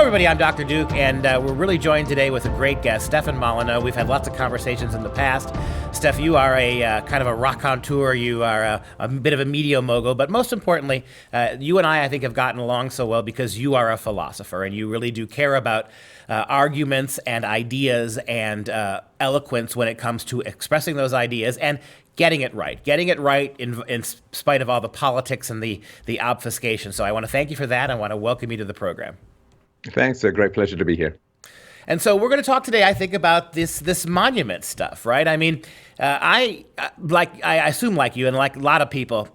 everybody, I'm Dr. Duke, and we're really joined today with a great guest, Stefan Molyneux. We've had lots of conversations in the past. Steph, you are a kind of a raconteur. You are a bit of a media mogul, but most importantly, you and I think, have gotten along so well because you are a philosopher, and you really do care about arguments and ideas and eloquence when it comes to expressing those ideas and getting it right in spite of all the politics and the obfuscation. So I want to thank you for that. I want to welcome you to the program. Thanks. A great pleasure to be here. And so we're going to talk today, I think, about this monument stuff, right? I mean, I assume, like you and like a lot of people,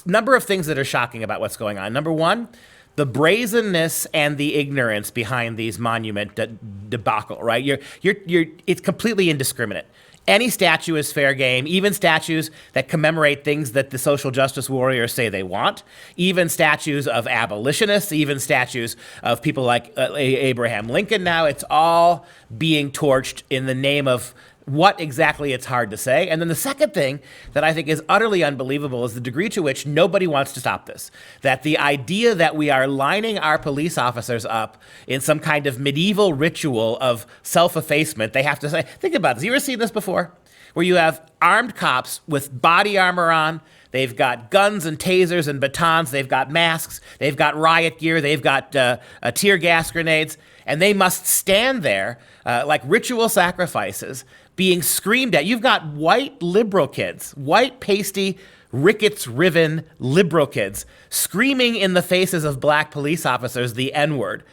number of things that are shocking about what's going on. Number one, the brazenness and the ignorance behind these monument debacle, right? It's completely indiscriminate. Any statue is fair game, even statues that commemorate things that the social justice warriors say they want, even statues of abolitionists, even statues of people like Abraham Lincoln now. It's all being torched in the name of what exactly, it's hard to say. And then the second thing that I think is utterly unbelievable is the degree to which nobody wants to stop this. That the idea that we are lining our police officers up in some kind of medieval ritual of self-effacement, they have to say, think about this. You ever seen this before? Where you have armed cops with body armor on, they've got guns and tasers and batons, they've got masks, they've got riot gear, they've got tear gas grenades, and they must stand there like ritual sacrifices being screamed at. You've got white liberal kids, white pasty, rickets-riven liberal kids screaming in the faces of black police officers the N-word.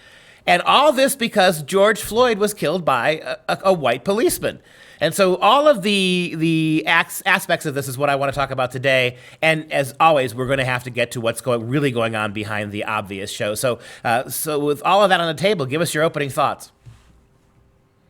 And all this because George Floyd was killed by a white policeman. And so all of the aspects of this is what I want to talk about today. And as always, we're going to have to get to what's really going on behind the obvious show. So with all of that on the table, give us your opening thoughts.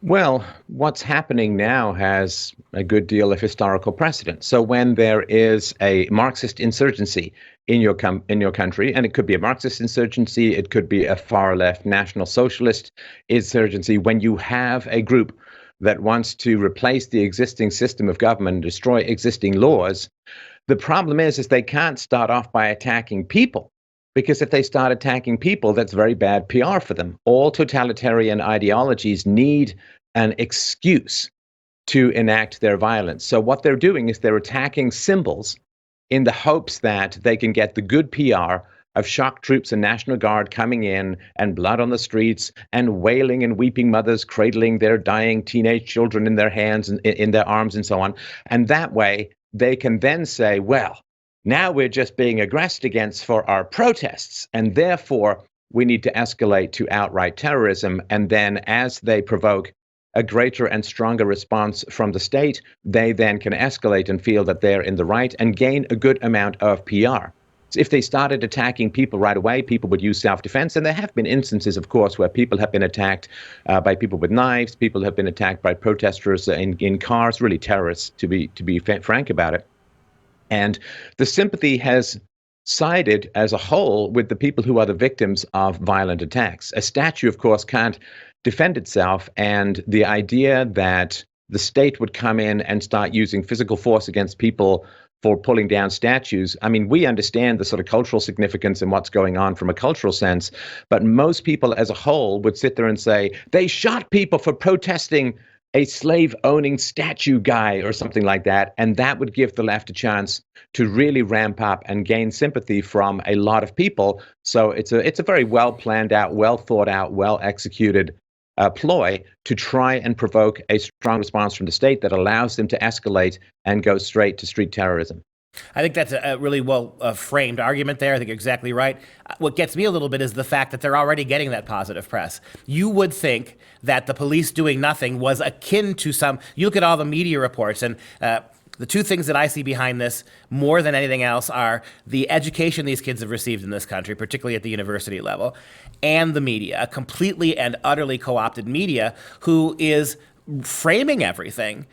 Well, what's happening now has a good deal of historical precedent. So when there is a Marxist insurgency in your country, and it could be a Marxist insurgency, it could be a far-left National Socialist insurgency, when you have a group that wants to replace the existing system of government and destroy existing laws, the problem is they can't start off by attacking people. Because if they start attacking people, that's very bad PR for them. All totalitarian ideologies need an excuse to enact their violence. So what they're doing is they're attacking symbols in the hopes that they can get the good PR of shock troops and National Guard coming in and blood on the streets and wailing and weeping mothers cradling their dying teenage children in their hands and in their arms and so on. And that way they can then say, well, now we're just being aggressed against for our protests, and therefore we need to escalate to outright terrorism. And then as they provoke a greater and stronger response from the state, they then can escalate and feel that they're in the right and gain a good amount of PR. So if they started attacking people right away, people would use self-defense. And there have been instances, of course, where people have been attacked by people with knives. People have been attacked by protesters in cars, really terrorists, to be frank about it. And the sympathy has sided as a whole with the people who are the victims of violent attacks. A statue, of course, can't defend itself. And the idea that the state would come in and start using physical force against people for pulling down statues. I mean, we understand the sort of cultural significance and what's going on from a cultural sense. But most people as a whole would sit there and say, they shot people for protesting a slave-owning statue guy or something like that, and that would give the left a chance to really ramp up and gain sympathy from a lot of people. So it's a very well planned out, well thought out, well executed ploy to try and provoke a strong response from the state that allows them to escalate and go straight to street terrorism. I think that's a really well framed argument there. I think you're exactly right. What gets me a little bit is the fact that they're already getting that positive press. You would think that the police doing nothing was akin to some, you look at all the media reports, and the two things that I see behind this more than anything else are the education these kids have received in this country, particularly at the university level, and the media, a completely and utterly co-opted media who is framing everything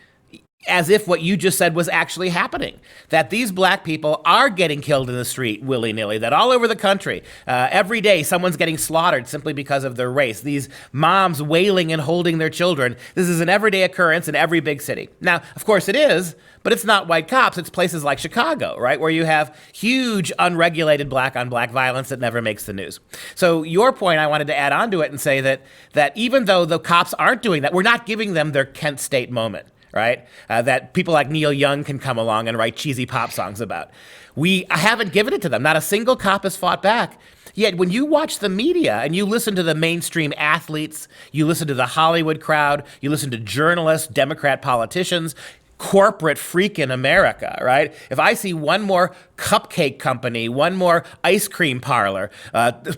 as if what you just said was actually happening. That these black people are getting killed in the street willy-nilly, that all over the country, every day someone's getting slaughtered simply because of their race. These moms wailing and holding their children. This is an everyday occurrence in every big city. Now, of course it is, but it's not white cops. It's places like Chicago, right, where you have huge unregulated black-on-black violence that never makes the news. So your point, I wanted to add on to it and say that even though the cops aren't doing that, we're not giving them their Kent State moment, right? That people like Neil Young can come along and write cheesy pop songs about. We haven't given it to them. Not a single cop has fought back. Yet when you watch the media and you listen to the mainstream athletes, you listen to the Hollywood crowd, you listen to journalists, Democrat politicians, corporate freak in America, right? If I see one more cupcake company, one more ice cream parlor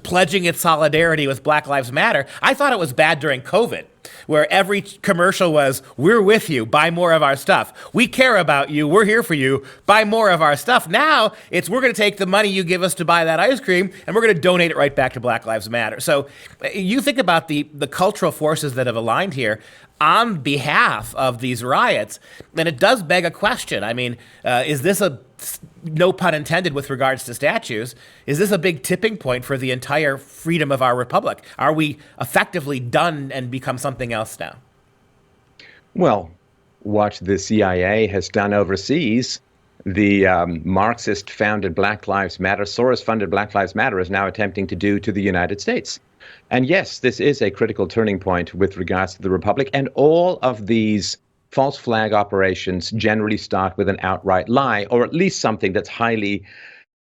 pledging its solidarity with Black Lives Matter, I thought it was bad during COVID, where every commercial was, we're with you, buy more of our stuff. We care about you, we're here for you, buy more of our stuff. Now it's, we're going to take the money you give us to buy that ice cream and we're going to donate it right back to Black Lives Matter. So you think about the cultural forces that have aligned here on behalf of these riots, and it does beg a question. I mean, is this a, no pun intended with regards to statues, is this a big tipping point for the entire freedom of our republic? Are we effectively done and become something else now? Well, what the CIA has done overseas, the Marxist-founded Black Lives Matter, Soros-funded Black Lives Matter is now attempting to do to the United States. And yes, this is a critical turning point with regards to the Republic. And all of these false flag operations generally start with an outright lie, or at least something that's highly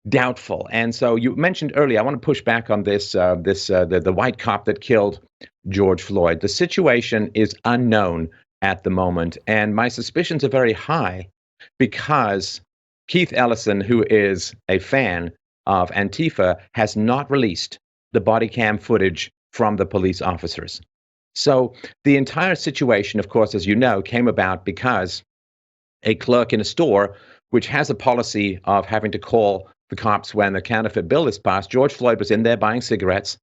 doubtful. And so you mentioned earlier, I want to push back on this, the white cop that killed George Floyd. The situation is unknown at the moment. And my suspicions are very high because Keith Ellison, who is a fan of Antifa, has not released the body cam footage from the police officers. So the entire situation, of course, as you know, came about because a clerk in a store, which has a policy of having to call the cops when the counterfeit bill is passed, George Floyd was in there buying cigarettes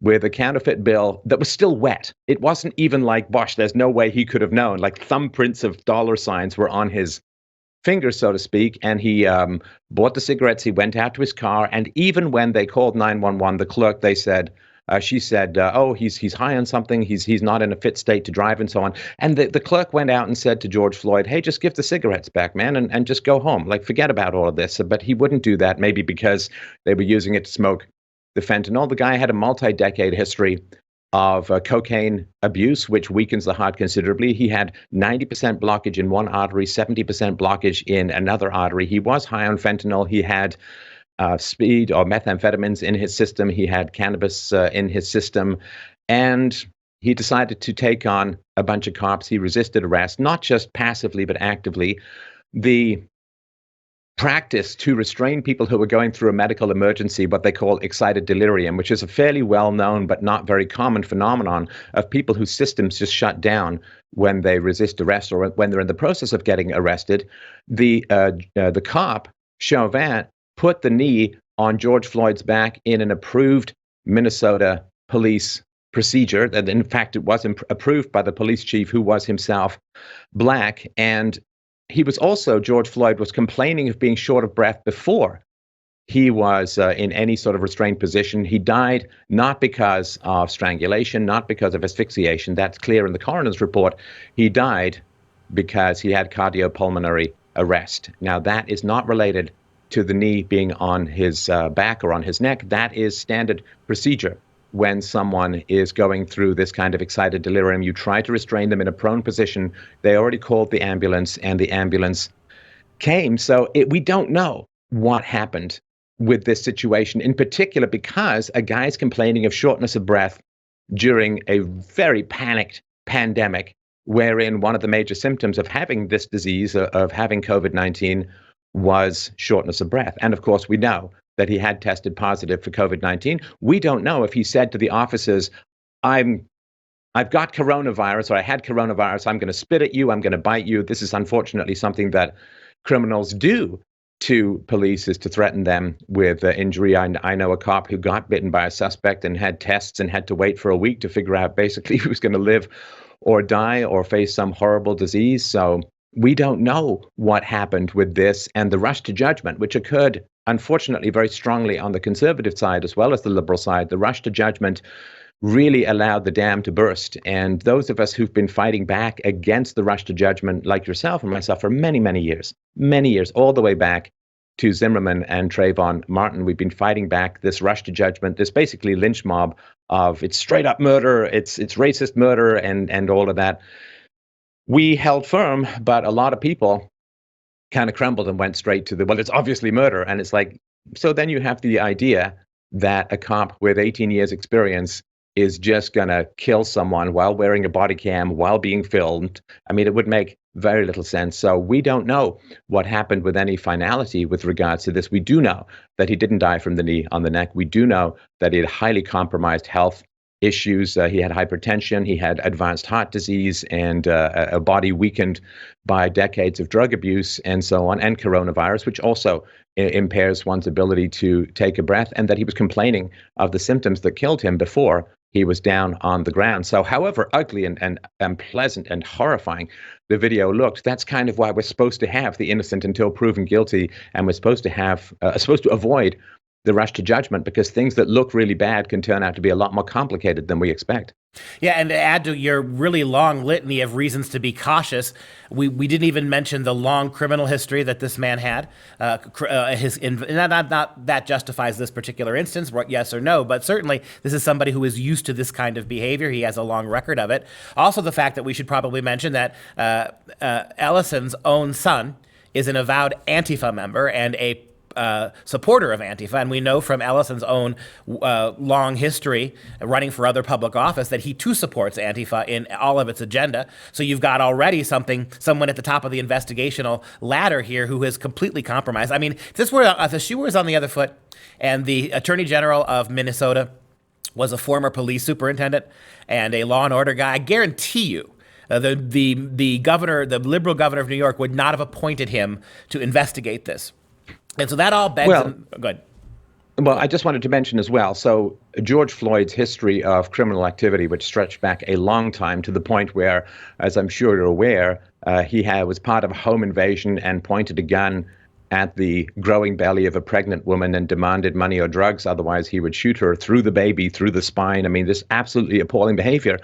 with a counterfeit bill that was still wet. It wasn't even like, Bosh, there's no way he could have known. Like thumbprints of dollar signs were on his fingers, so to speak, and he bought the cigarettes, he went out to his car, and even when they called 911, the clerk, she said, oh, he's high on something, he's not in a fit state to drive, and so on. And the clerk went out and said to George Floyd, hey, just give the cigarettes back, man, and just go home. Like, forget about all of this. But he wouldn't do that, maybe because they were using it to smoke the fentanyl. The guy had a multi-decade history of cocaine abuse, which weakens the heart considerably. He had 90% blockage in one artery, 70% blockage in another artery. He was high on fentanyl. He had speed or methamphetamines in his system. He had cannabis in his system. And he decided to take on a bunch of cops. He resisted arrest, not just passively, but actively. The practice to restrain people who were going through a medical emergency, what they call excited delirium, which is a fairly well-known but not very common phenomenon of people whose systems just shut down when they resist arrest or when they're in the process of getting arrested. The cop, Chauvin, put the knee on George Floyd's back in an approved Minnesota police procedure. And in fact, it was approved by the police chief, who was himself black. And he was also, George Floyd was complaining of being short of breath before he was in any sort of restrained position. He died not because of strangulation, not because of asphyxiation. That's clear in the coroner's report. He died because he had cardiopulmonary arrest. Now, that is not related to the knee being on his back or on his neck. That is standard procedure. When someone is going through this kind of excited delirium, you try to restrain them in a prone position. They already called the ambulance, and the ambulance came. So we don't know what happened with this situation, in particular because a guy's complaining of shortness of breath during a very panicked pandemic, wherein one of the major symptoms of having this disease, of having COVID-19, was shortness of breath. And of course, we know that he had tested positive for COVID-19. We don't know if he said to the officers, I've got coronavirus, or I had coronavirus, I'm going to spit at you, I'm going to bite you. This is unfortunately something that criminals do to police, is to threaten them with injury. I know a cop who got bitten by a suspect and had tests and had to wait for a week to figure out basically if he was going to live or die or face some horrible disease. So we don't know what happened with this and the rush to judgment, which occurred, unfortunately, very strongly on the conservative side as well as the liberal side. The rush to judgment really allowed the dam to burst. And those of us who've been fighting back against the rush to judgment, like yourself and myself, for many years, all the way back to Zimmerman and Trayvon Martin, we've been fighting back this rush to judgment, this basically lynch mob of it's straight up murder, it's racist murder, and all of that. We held firm, but a lot of people kind of crumbled and went straight to well, it's obviously murder. And it's like, so then you have the idea that a cop with 18 years experience is just going to kill someone while wearing a body cam, while being filmed. I mean, it would make very little sense. So we don't know what happened with any finality with regards to this. We do know that he didn't die from the knee on the neck. We do know that he had highly compromised health issues. He had hypertension, he had advanced heart disease, and a body weakened by decades of drug abuse and so on, and coronavirus, which also impairs one's ability to take a breath, and that he was complaining of the symptoms that killed him before he was down on the ground. So however ugly and unpleasant and horrifying the video looked, that's kind of why we're supposed to have the innocent until proven guilty, and we're supposed to have supposed to avoid the rush to judgment, because things that look really bad can turn out to be a lot more complicated than we expect. Yeah, and to add to your really long litany of reasons to be cautious, we didn't even mention the long criminal history that this man had. Not that justifies this particular instance, yes or no, but certainly this is somebody who is used to this kind of behavior. He has a long record of it. Also, the fact that we should probably mention that Ellison's own son is an avowed Antifa member and a supporter of Antifa, and we know from Ellison's own long history running for other public office that he too supports Antifa in all of its agenda. So you've got already someone at the top of the investigational ladder here who is completely compromised. I mean, if the shoe was on the other foot, and the Attorney General of Minnesota was a former police superintendent and a law and order guy, I guarantee you the governor, the liberal governor of New York, would not have appointed him to investigate this. And so that all begs. Good. Well, I just wanted to mention as well, so George Floyd's history of criminal activity, which stretched back a long time to the point where, as I'm sure you're aware, he was part of a home invasion and pointed a gun at the growing belly of a pregnant woman and demanded money or drugs. Otherwise, he would shoot her through the baby, through the spine. I mean, this absolutely appalling behavior.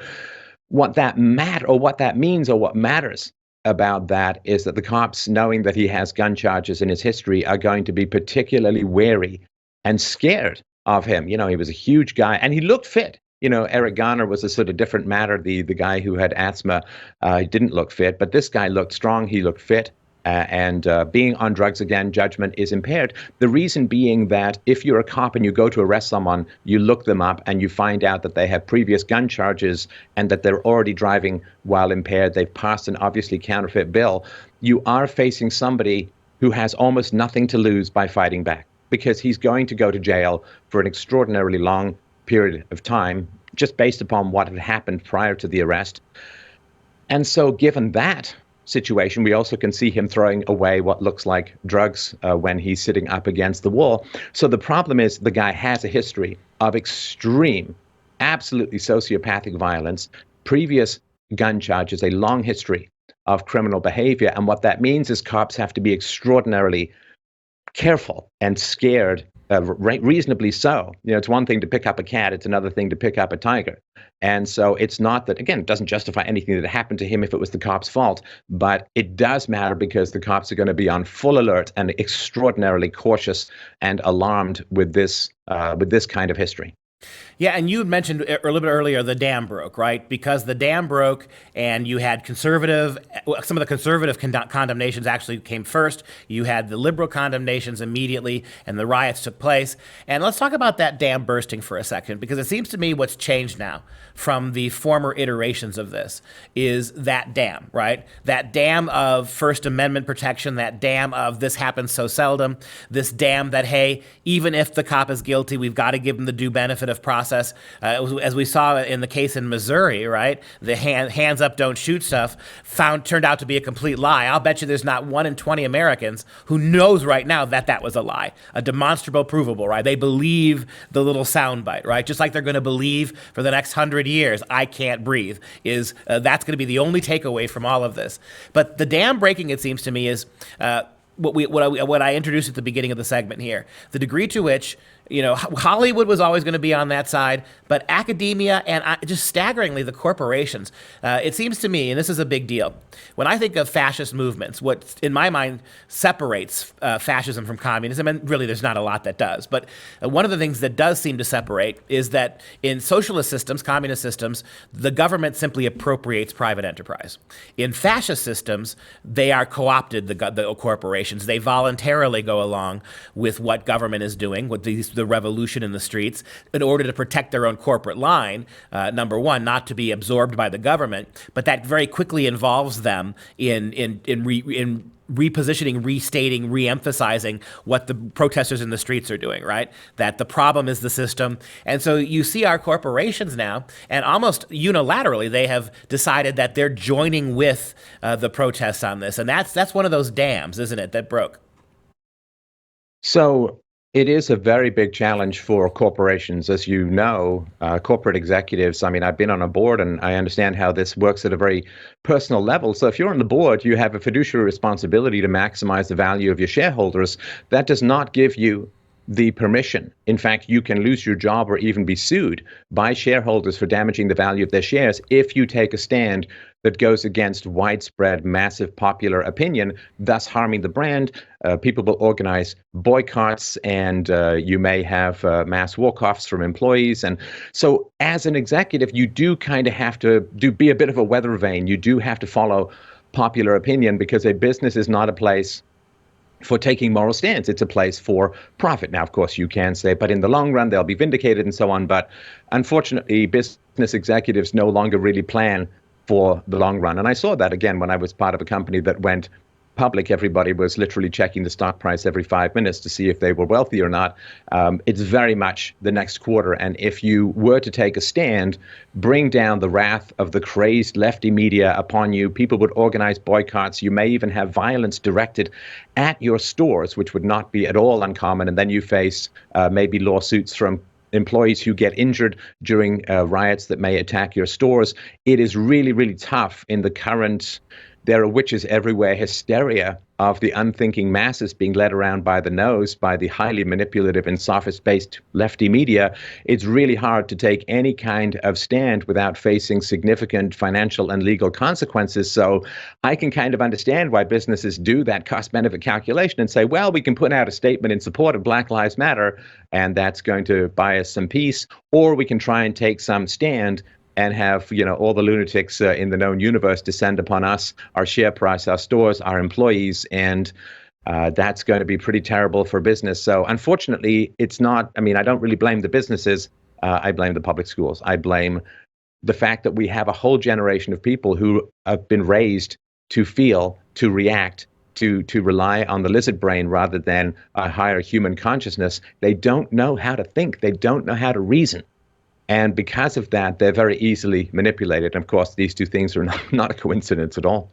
What that means or what matters about that is that the cops, knowing that he has gun charges in his history, are going to be particularly wary and scared of him. You know, he was a huge guy and he looked fit. You know, Eric Garner was a sort of different matter. The guy who had asthma, he didn't look fit, but this guy looked strong. He looked fit. And being on drugs again, judgment is impaired. The reason being that if you're a cop and you go to arrest someone, you look them up and you find out that they have previous gun charges and that they're already driving while impaired. They've passed an obviously counterfeit bill. You are facing somebody who has almost nothing to lose by fighting back, because he's going to go to jail for an extraordinarily long period of time, just based upon what had happened prior to the arrest. And so given that situation, we also can see him throwing away what looks like drugs when he's sitting up against the wall. So the problem is the guy has a history of extreme, absolutely sociopathic violence, previous gun charges, a long history of criminal behavior. And what that means is cops have to be extraordinarily careful and scared, reasonably so. You know, it's one thing to pick up a cat, it's another thing to pick up a tiger. And so it's not that, again, it doesn't justify anything that happened to him if it was the cops' fault, but it does matter because the cops are going to be on full alert and extraordinarily cautious and alarmed with this kind of history. Yeah, and you had mentioned a little bit earlier the dam broke, right? Because the dam broke and you had some of the conservative condemnations actually came first. You had the liberal condemnations immediately, and the riots took place. And let's talk about that dam bursting for a second, because it seems to me what's changed now from the former iterations of this is that dam, right? That dam of First Amendment protection, that dam of this happens so seldom, this dam that, hey, even if the cop is guilty, we've got to give him the due benefit legislative process, as we saw in the case in Missouri, right? The hands up, don't shoot stuff turned out to be a complete lie. I'll bet you there's not 1 in 20 Americans who knows right now that that was a lie, a demonstrable, provable, right? They believe the little soundbite, right? Just like they're going to believe for the next 100 years, I can't breathe. That's going to be the only takeaway from all of this. But the dam breaking, it seems to me, is what I introduced at the beginning of the segment here. The degree to which, Hollywood was always going to be on that side, but academia and just staggeringly the corporations. It seems to me, and this is a big deal, when I think of fascist movements, what in my mind separates fascism from communism, and really there's not a lot that does, but one of the things that does seem to separate is that in socialist systems, communist systems, the government simply appropriates private enterprise. In fascist systems, they are co-opted, the corporations. They voluntarily go along with what government is doing, with the revolution in the streets, in order to protect their own corporate line, number one, not to be absorbed by the government, but that very quickly involves them in repositioning, restating, re-emphasizing what the protesters in the streets are doing, right? That the problem is the system. And so you see our corporations now, and almost unilaterally, they have decided that they're joining with the protests on this. And that's one of those dams, isn't it, that broke? So it is a very big challenge for corporations. As you know, corporate executives, I've been on a board and I understand how this works at a very personal level. So if you're on the board, you have a fiduciary responsibility to maximize the value of your shareholders. That does not give you the permission. In fact, you can lose your job or even be sued by shareholders for damaging the value of their shares if you take a stand that goes against widespread, massive popular opinion, thus harming the brand. People will organize boycotts, and you may have mass walk-offs from employees. And so as an executive, you do kind of have to be a bit of a weather vane. You do have to follow popular opinion, because a business is not a place for taking moral stands. It's a place for profit. Now, of course, you can say, but in the long run, they'll be vindicated and so on. But unfortunately, business executives no longer really plan for the long run. And I saw that again when I was part of a company that went public. Everybody was literally checking the stock price every 5 minutes to see if they were wealthy or not. It's very much the next quarter. And if you were to take a stand, bring down the wrath of the crazed lefty media upon you, people would organize boycotts. You may even have violence directed at your stores, which would not be at all uncommon. And then you face maybe lawsuits from employees who get injured during riots that may attack your stores. It is really, really tough in the current there are witches everywhere hysteria of the unthinking masses being led around by the nose by the highly manipulative and sophist-based lefty media. It's really hard to take any kind of stand without facing significant financial and legal consequences. So I can kind of understand why businesses do that cost-benefit calculation and say, well, we can put out a statement in support of Black Lives Matter, and that's going to buy us some peace, or we can try and take some stand and have, all the lunatics in the known universe descend upon us, our share price, our stores, our employees, and that's going to be pretty terrible for business. So unfortunately, it's not, I don't really blame the businesses. I blame the public schools. I blame the fact that we have a whole generation of people who have been raised to feel, to react, to rely on the lizard brain rather than a higher human consciousness. They don't know how to think. They don't know how to reason. And because of that, they're very easily manipulated. And of course, these two things are not a coincidence at all.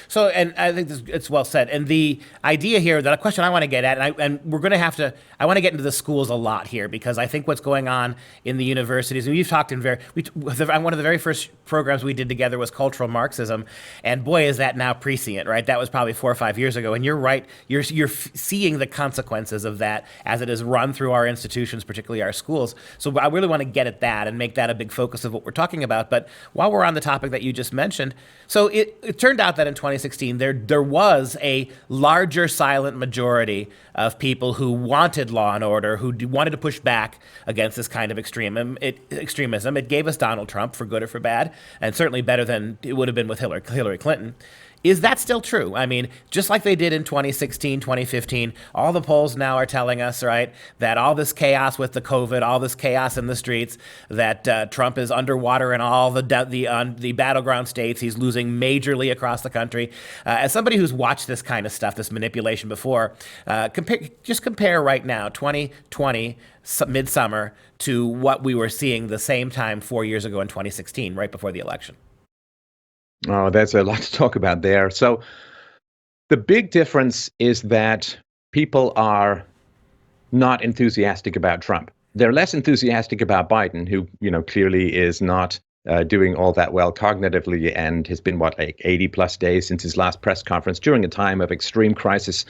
So, and I think it's well said. And the idea here, the question I want to get at, and we're going to have to, I want to get into the schools a lot here, because I think what's going on in the universities, and we've talked in one of the very first programs we did together was cultural Marxism, and boy, is that now prescient, right? That was probably 4 or 5 years ago, and you're right, you're seeing the consequences of that as it is run through our institutions, particularly our schools. So I really want to get at that and make that a big focus of what we're talking about. But while we're on the topic that you just mentioned, so it turned out that in 2016, there was a larger silent majority of people who wanted law and order, who wanted to push back against this kind of extremism. It gave us Donald Trump, for good or for bad, and certainly better than it would have been with Hillary Clinton. Is that still true? I mean, just like they did in 2016, 2015, all the polls now are telling us, right, that all this chaos with the COVID, all this chaos in the streets, that Trump is underwater in all the battleground states. He's losing majorly across the country. As somebody who's watched this kind of stuff, this manipulation before, compare right now, 2020, midsummer, to what we were seeing the same time 4 years ago in 2016, right before the election. Oh, there's a lot to talk about there. So the big difference is that people are not enthusiastic about Trump. They're less enthusiastic about Biden, who, clearly is not doing all that well cognitively and has been, like 80 plus days since his last press conference during a time of extreme crisis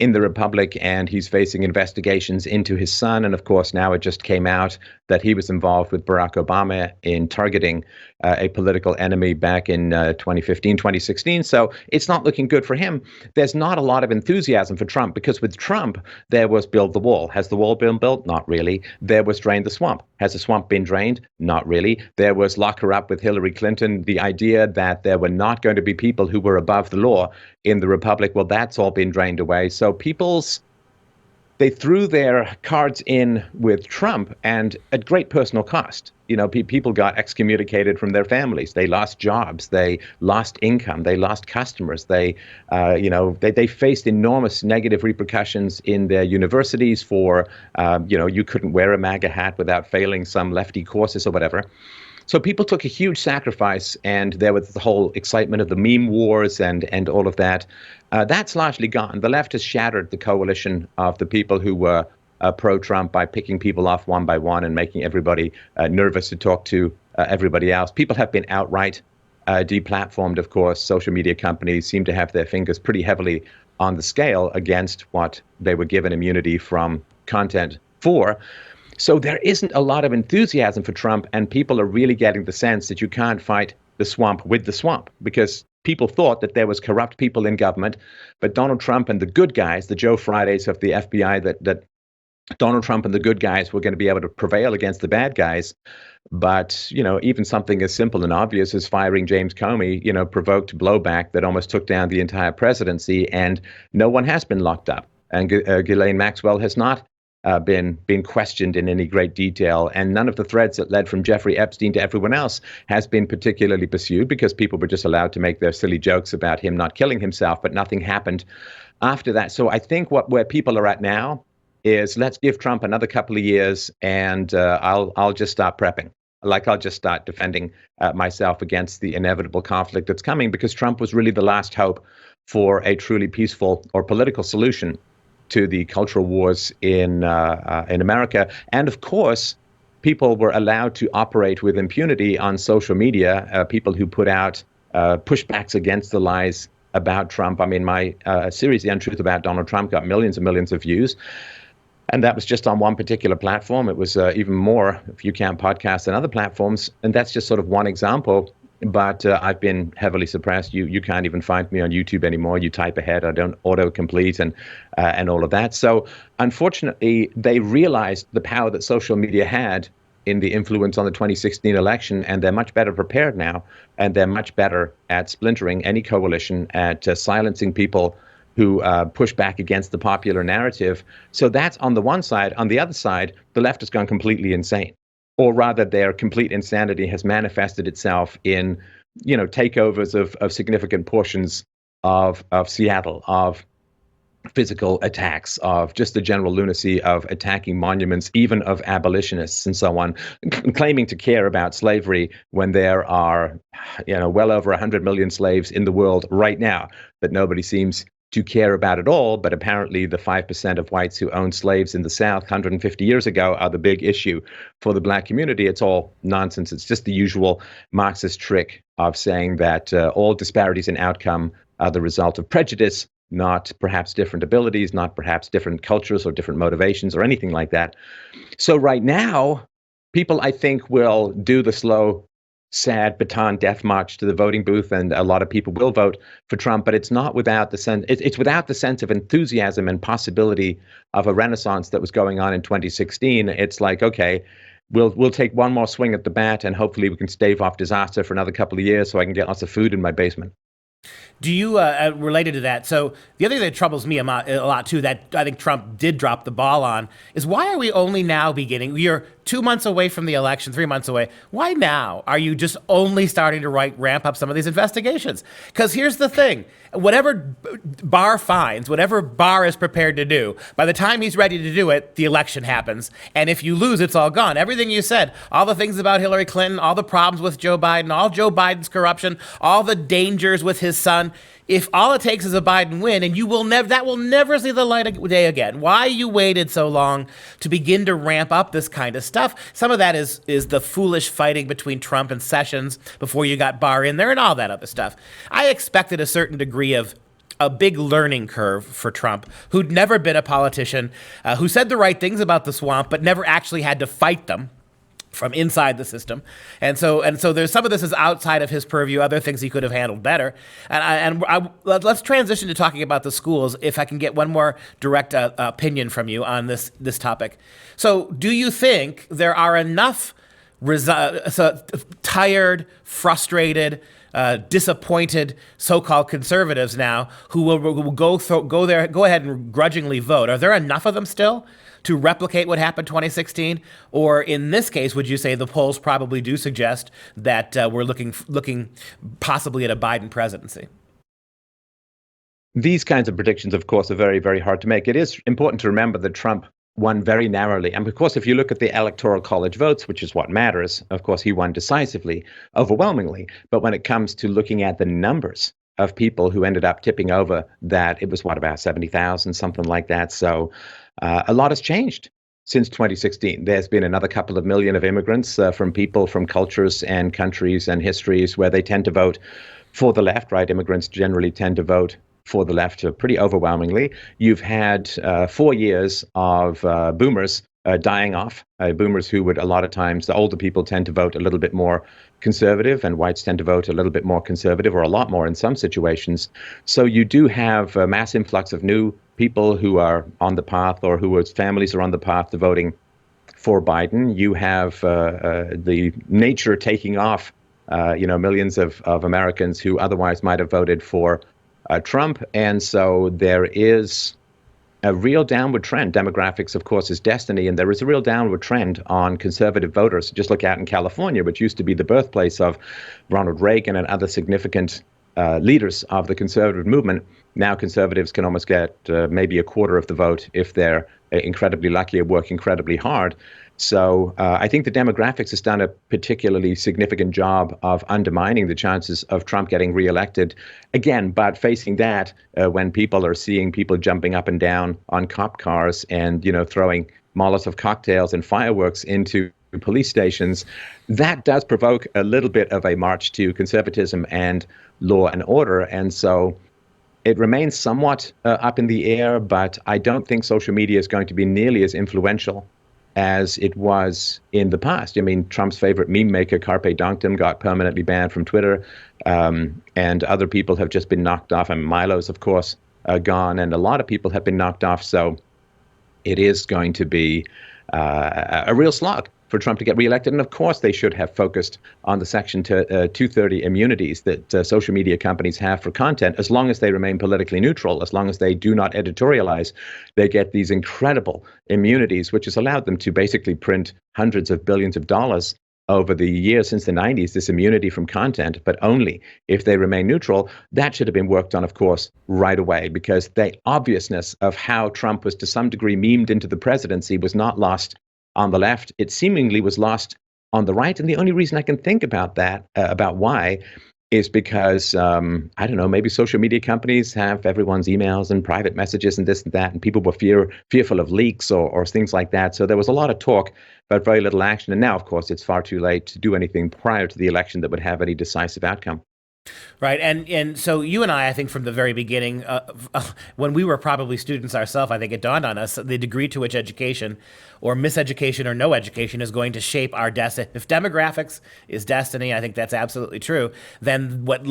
in the Republic, and he's facing investigations into his son. And of course, now it just came out that he was involved with Barack Obama in targeting a political enemy back in 2015, 2016. So it's not looking good for him. There's not a lot of enthusiasm for Trump, because with Trump, there was build the wall. Has the wall been built? Not really. There was drain the swamp. Has the swamp been drained? Not really. There was lock her up with Hillary Clinton. The idea that there were not going to be people who were above the law in the Republic, well, that's all been drained away. So they threw their cards in with Trump, and at great personal cost. People got excommunicated from their families. They lost jobs. They lost income. They lost customers. They faced enormous negative repercussions in their universities for, you couldn't wear a MAGA hat without failing some lefty courses or whatever. So people took a huge sacrifice, and there was the whole excitement of the meme wars and all of that. That's largely gone. The left has shattered the coalition of the people who were pro-Trump by picking people off one by one and making everybody nervous to talk to everybody else. People have been outright deplatformed, of course. Social media companies seem to have their fingers pretty heavily on the scale against what they were given immunity from content for. So there isn't a lot of enthusiasm for Trump, and people are really getting the sense that you can't fight the swamp with the swamp, because people thought that there was corrupt people in government, but Donald Trump and the good guys, the Joe Fridays of the FBI, that Donald Trump and the good guys were going to be able to prevail against the bad guys. But, even something as simple and obvious as firing James Comey, provoked blowback that almost took down the entire presidency, and no one has been locked up. And Ghislaine Maxwell has not been questioned in any great detail, and none of the threads that led from Jeffrey Epstein to everyone else has been particularly pursued, because people were just allowed to make their silly jokes about him not killing himself, but nothing happened after that. So I think where people are at now is, let's give Trump another couple of years, and I'll just start prepping. I'll just start defending myself against the inevitable conflict that's coming, because Trump was really the last hope for a truly peaceful or political solution to the cultural wars in America. And of course, people were allowed to operate with impunity on social media, people who put out pushbacks against the lies about Trump. I mean, my series, The Untruth About Donald Trump, got millions and millions of views. And that was just on one particular platform. It was even more, if you count podcasts and other platforms. And that's just sort of one example. But I've been heavily suppressed. You can't even find me on YouTube anymore. You type ahead, I don't autocomplete and all of that. So unfortunately, they realized the power that social media had in the influence on the 2016 election, and they're much better prepared now, and they're much better at splintering any coalition, at silencing people who push back against the popular narrative. So that's on the one side. On the other side, the left has gone completely insane. Or rather, their complete insanity has manifested itself in, takeovers of significant portions of Seattle, of physical attacks, of just the general lunacy of attacking monuments, even of abolitionists and so on, claiming to care about slavery when there are, well over 100 million slaves in the world right now that nobody seems to care about at all. But apparently the 5% of whites who owned slaves in the South 150 years ago are the big issue for the black community. It's all nonsense. It's just the usual Marxist trick of saying that all disparities in outcome are the result of prejudice, not perhaps different abilities, not perhaps different cultures or different motivations or anything like that. So right now, people, I think, will do the slow, sad baton death march to the voting booth, and a lot of people will vote for Trump, but it's not without the sense. It's without the sense of enthusiasm and possibility of a renaissance that was going on in 2016. It's like, okay, we'll take one more swing at the bat, and hopefully we can stave off disaster for another couple of years, so I can get lots of food in my basement. Do you, related to that, so the other thing that troubles me a lot too, that I think Trump did drop the ball on, is why are we only now beginning? We are 2 months away from the election, 3 months away. Why now are you just only starting to ramp up some of these investigations? Because here's the thing, whatever Barr finds, whatever Barr is prepared to do, by the time he's ready to do it, the election happens. And if you lose, it's all gone. Everything you said, all the things about Hillary Clinton, all the problems with Joe Biden, all Joe Biden's corruption, all the dangers with his son, if all it takes is a Biden win, and that will never see the light of day again. Why you waited so long to begin to ramp up this kind of stuff? Some of that is the foolish fighting between Trump and Sessions before you got Barr in there and all that other stuff. I expected a certain degree of a big learning curve for Trump, who'd never been a politician, who said the right things about the swamp, but never actually had to fight them from inside the system. And so there's some of this is outside of his purview, other things he could have handled better. Let's transition to talking about the schools, if I can get one more direct opinion from you on this topic. So do you think there are enough tired, frustrated, disappointed so-called conservatives now who will go ahead and grudgingly vote? Are there enough of them still to replicate what happened 2016? Or in this case, would you say the polls probably do suggest that we're looking possibly at a Biden presidency? These kinds of predictions, of course, are very, very hard to make. It is important to remember that Trump won very narrowly. And of course, if you look at the Electoral College votes, which is what matters, of course, he won decisively, overwhelmingly. But when it comes to looking at the numbers of people who ended up tipping over, that it was, about 70,000, something like that. So a lot has changed since 2016. There's been another couple of million of immigrants from people from cultures and countries and histories where they tend to vote for the left, right? Immigrants generally tend to vote for the left pretty overwhelmingly. You've had 4 years of boomers dying off, boomers who would a lot of times, the older people tend to vote a little bit more conservative, and whites tend to vote a little bit more conservative, or a lot more in some situations. So you do have a mass influx of new people who are on the path, or whose families are on the path to voting for Biden. You have the nature taking off, millions of Americans who otherwise might have voted for Trump. And so there is a real downward trend. Demographics, of course, is destiny, and there is a real downward trend on conservative voters. Just look out in California, which used to be the birthplace of Ronald Reagan and other significant leaders of the conservative movement. Now conservatives can almost get maybe a quarter of the vote if they're incredibly lucky or work incredibly hard. So I think the demographics has done a particularly significant job of undermining the chances of Trump getting reelected again. But facing that, when people are seeing people jumping up and down on cop cars and, throwing Molotov cocktails and fireworks into police stations, that does provoke a little bit of a march to conservatism and law and order. And so it remains somewhat up in the air, but I don't think social media is going to be nearly as influential as it was in the past. I mean, Trump's favorite meme maker, Carpe Donktum, got permanently banned from Twitter, and other people have just been knocked off. And Milo's, of course, gone, and a lot of people have been knocked off. So it is going to be a real slog for Trump to get reelected. And of course, they should have focused on the Section 230 immunities that social media companies have for content. As long as they remain politically neutral, as long as they do not editorialize, they get these incredible immunities, which has allowed them to basically print hundreds of billions of dollars over the years since the 90s, this immunity from content, but only if they remain neutral. That should have been worked on, of course, right away, because the obviousness of how Trump was to some degree memed into the presidency was not lost on the left. It seemingly was lost on the right. And the only reason I can think about that, about why, is because, I don't know, maybe social media companies have everyone's emails and private messages and this and that, and people were fearful of leaks or things like that. So there was a lot of talk, but very little action. And now, of course, it's far too late to do anything prior to the election that would have any decisive outcome. Right. And so you and I think from the very beginning, when we were probably students ourselves, I think it dawned on us the degree to which education or miseducation or no education is going to shape our destiny. If demographics is destiny, I think that's absolutely true. Then what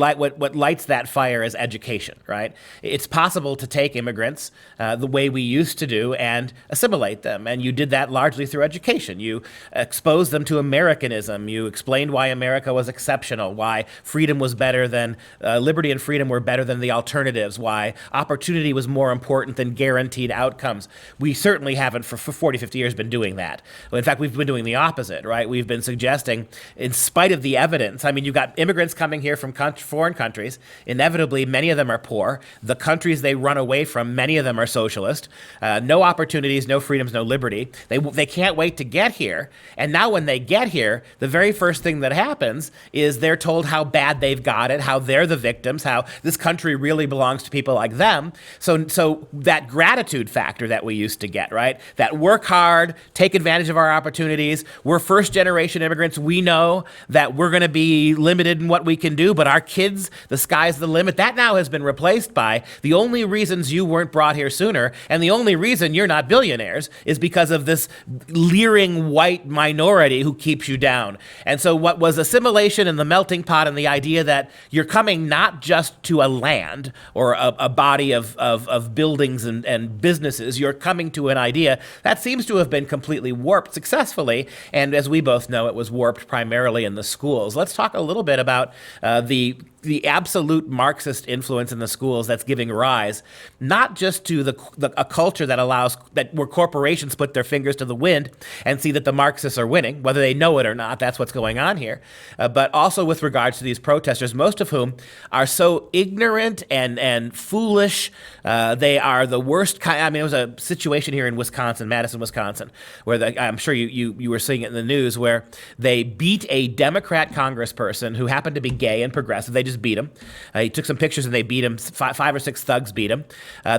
lights that fire is education, right? It's possible to take immigrants the way we used to do and assimilate them. And you did that largely through education. You exposed them to Americanism. You explained why America was exceptional, why freedom was better better than liberty and freedom were better than the alternatives, why opportunity was more important than guaranteed outcomes. We certainly haven't for 40, 50 years been doing that. In fact, we've been doing the opposite, right? We've been suggesting, in spite of the evidence, I mean, you've got immigrants coming here from foreign countries. Inevitably, many of them are poor. The countries they run away from, many of them are socialist. No opportunities, no freedoms, no liberty. They can't wait to get here. And now when they get here, the very first thing that happens is they're told how bad they've got it, how they're the victims, how this country really belongs to people like them. So that gratitude factor that we used to get, right? That work hard, take advantage of our opportunities. We're first generation immigrants. We know that we're going to be limited in what we can do, but our kids, the sky's the limit. That now has been replaced by the only reasons you weren't brought here sooner, and the only reason you're not billionaires is because of this leering white minority who keeps you down. And so what was assimilation and the melting pot and the idea that you're coming not just to a land or a body of buildings and businesses, you're coming to an idea that seems to have been completely warped successfully. And as we both know, it was warped primarily in the schools. Let's talk a little bit about the absolute Marxist influence in the schools that's giving rise, not just to a culture that allows that where corporations put their fingers to the wind and see that the Marxists are winning, whether they know it or not. That's what's going on here. But also with regards to these protesters, most of whom are so ignorant and foolish. They are the worst kind. I mean, there was a situation here in Wisconsin, Madison, Wisconsin, where I'm sure you were seeing it in the news, where they beat a Democrat congressperson who happened to be gay and progressive. They just beat him. He took some pictures and they beat him. Five or six thugs beat him.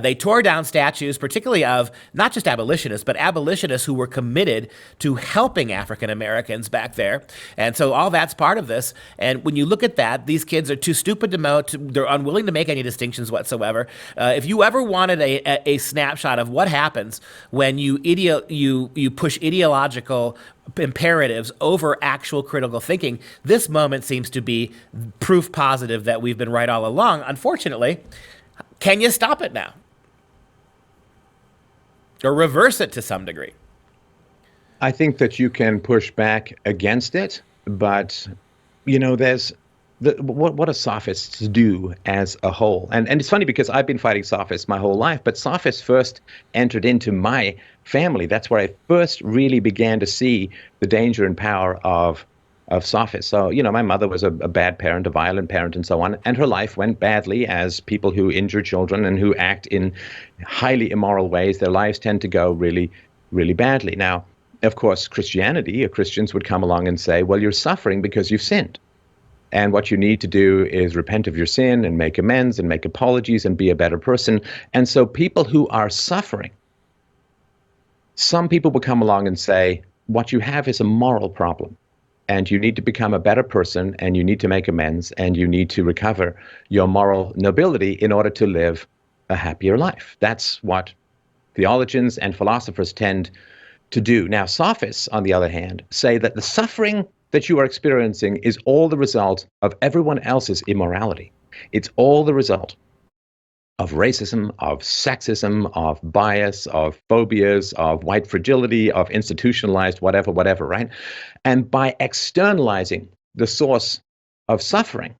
They tore down statues, particularly of not just abolitionists, but abolitionists who were committed to helping African Americans back there. And so all that's part of this. And when you look at that, these kids are too stupid to know. They're unwilling to make any distinctions whatsoever. If you ever wanted a snapshot of what happens when you push ideological imperatives over actual critical thinking, this moment seems to be proof positive that we've been right all along. Unfortunately, can you stop it now? Or reverse it to some degree? I think that you can push back against it, but, there's what do sophists do as a whole? And it's funny because I've been fighting sophists my whole life, but sophists first entered into my family. That's where I first really began to see the danger and power of sophists. So, my mother was a bad parent, a violent parent, and so on, and her life went badly, as people who injure children and who act in highly immoral ways, their lives tend to go really, really badly. Now, of course, Christians would come along and say, well, you're suffering because you've sinned. And what you need to do is repent of your sin and make amends and make apologies and be a better person. And so people who are suffering, some people will come along and say, what you have is a moral problem. And you need to become a better person, and you need to make amends, and you need to recover your moral nobility in order to live a happier life. That's what theologians and philosophers tend to do. Now, sophists, on the other hand, say that the suffering that you are experiencing is all the result of everyone else's immorality. It's all the result of racism, of sexism, of bias, of phobias, of white fragility, of institutionalized whatever, right? And by externalizing the source of suffering,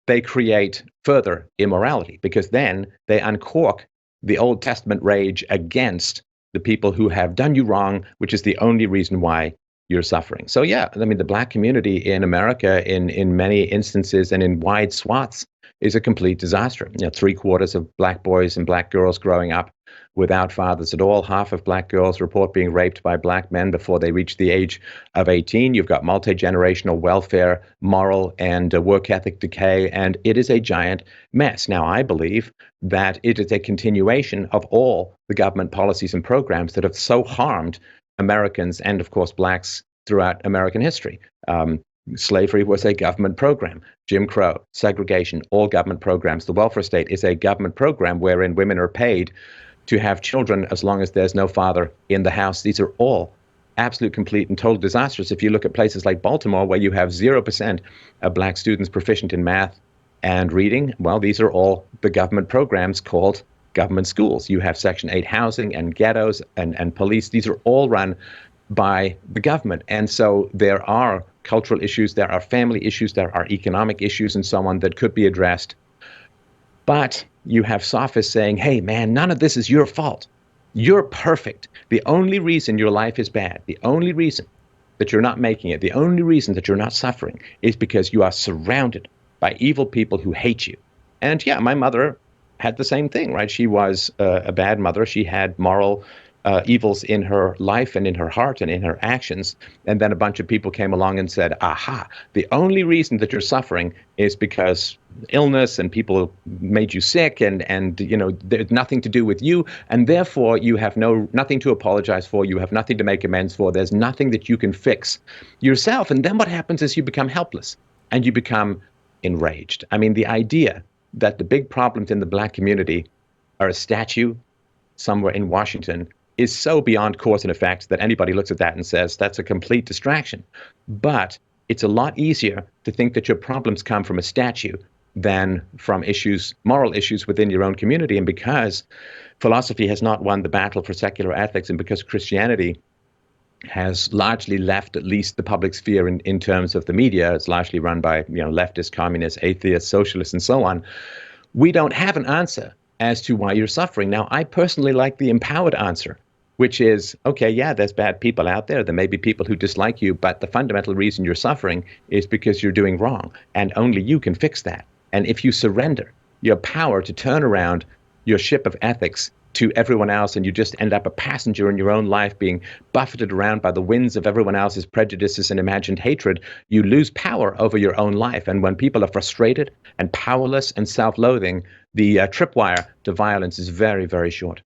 they create further immorality, because then they uncork the Old Testament rage against the people who have done you wrong, which is the only reason why you're suffering. So yeah, I mean, the black community in America in many instances and in wide swaths is a complete disaster. 3/4 of black boys and black girls growing up without fathers at all. Half of black girls report being raped by black men before they reach the age of 18. You've got multi-generational welfare, moral and work ethic decay, and it is a giant mess. Now, I believe that it is a continuation of all the government policies and programs that have so harmed Americans and, of course, blacks throughout American history. Slavery was a government program. Jim Crow, segregation, all government programs. The welfare state is a government program wherein women are paid to have children as long as there's no father in the house. These are all absolute, complete, and total disasters. If you look at places like Baltimore, where you have 0% of black students proficient in math and reading, well, these are all the government programs called government schools. You have Section 8 housing and ghettos and police. These are all run by the government. And so there are cultural issues, there are family issues, there are economic issues and so on that could be addressed. But you have sophists saying, hey, man, none of this is your fault. You're perfect. The only reason your life is bad, the only reason that you're not making it, the only reason that you're not suffering is because you are surrounded by evil people who hate you. And yeah, my mother had the same thing, right? She was a bad mother. She had moral evils in her life and in her heart and in her actions. And then a bunch of people came along and said, aha, the only reason that you're suffering is because illness and people made you sick and you know, there's nothing to do with you. And therefore you have nothing to apologize for. You have nothing to make amends for. There's nothing that you can fix yourself. And then what happens is you become helpless and you become enraged. I mean, the idea that the big problems in the Black community are a statue somewhere in Washington is so beyond cause and effect that anybody looks at that and says that's a complete distraction. But it's a lot easier to think that your problems come from a statue than from issues, moral issues within your own community. And because philosophy has not won the battle for secular ethics, and because Christianity has largely left at least the public sphere in terms of the media, it's largely run by leftists, communists, atheists, socialists, and so on, we don't have an answer as to why you're suffering. Now, I personally like the empowered answer, which is, okay, yeah, there's bad people out there. There may be people who dislike you, but the fundamental reason you're suffering is because you're doing wrong, and only you can fix that. And if you surrender your power to turn around your ship of ethics to everyone else, and you just end up a passenger in your own life being buffeted around by the winds of everyone else's prejudices and imagined hatred, you lose power over your own life. And when people are frustrated and powerless and self-loathing, the tripwire to violence is very, very short.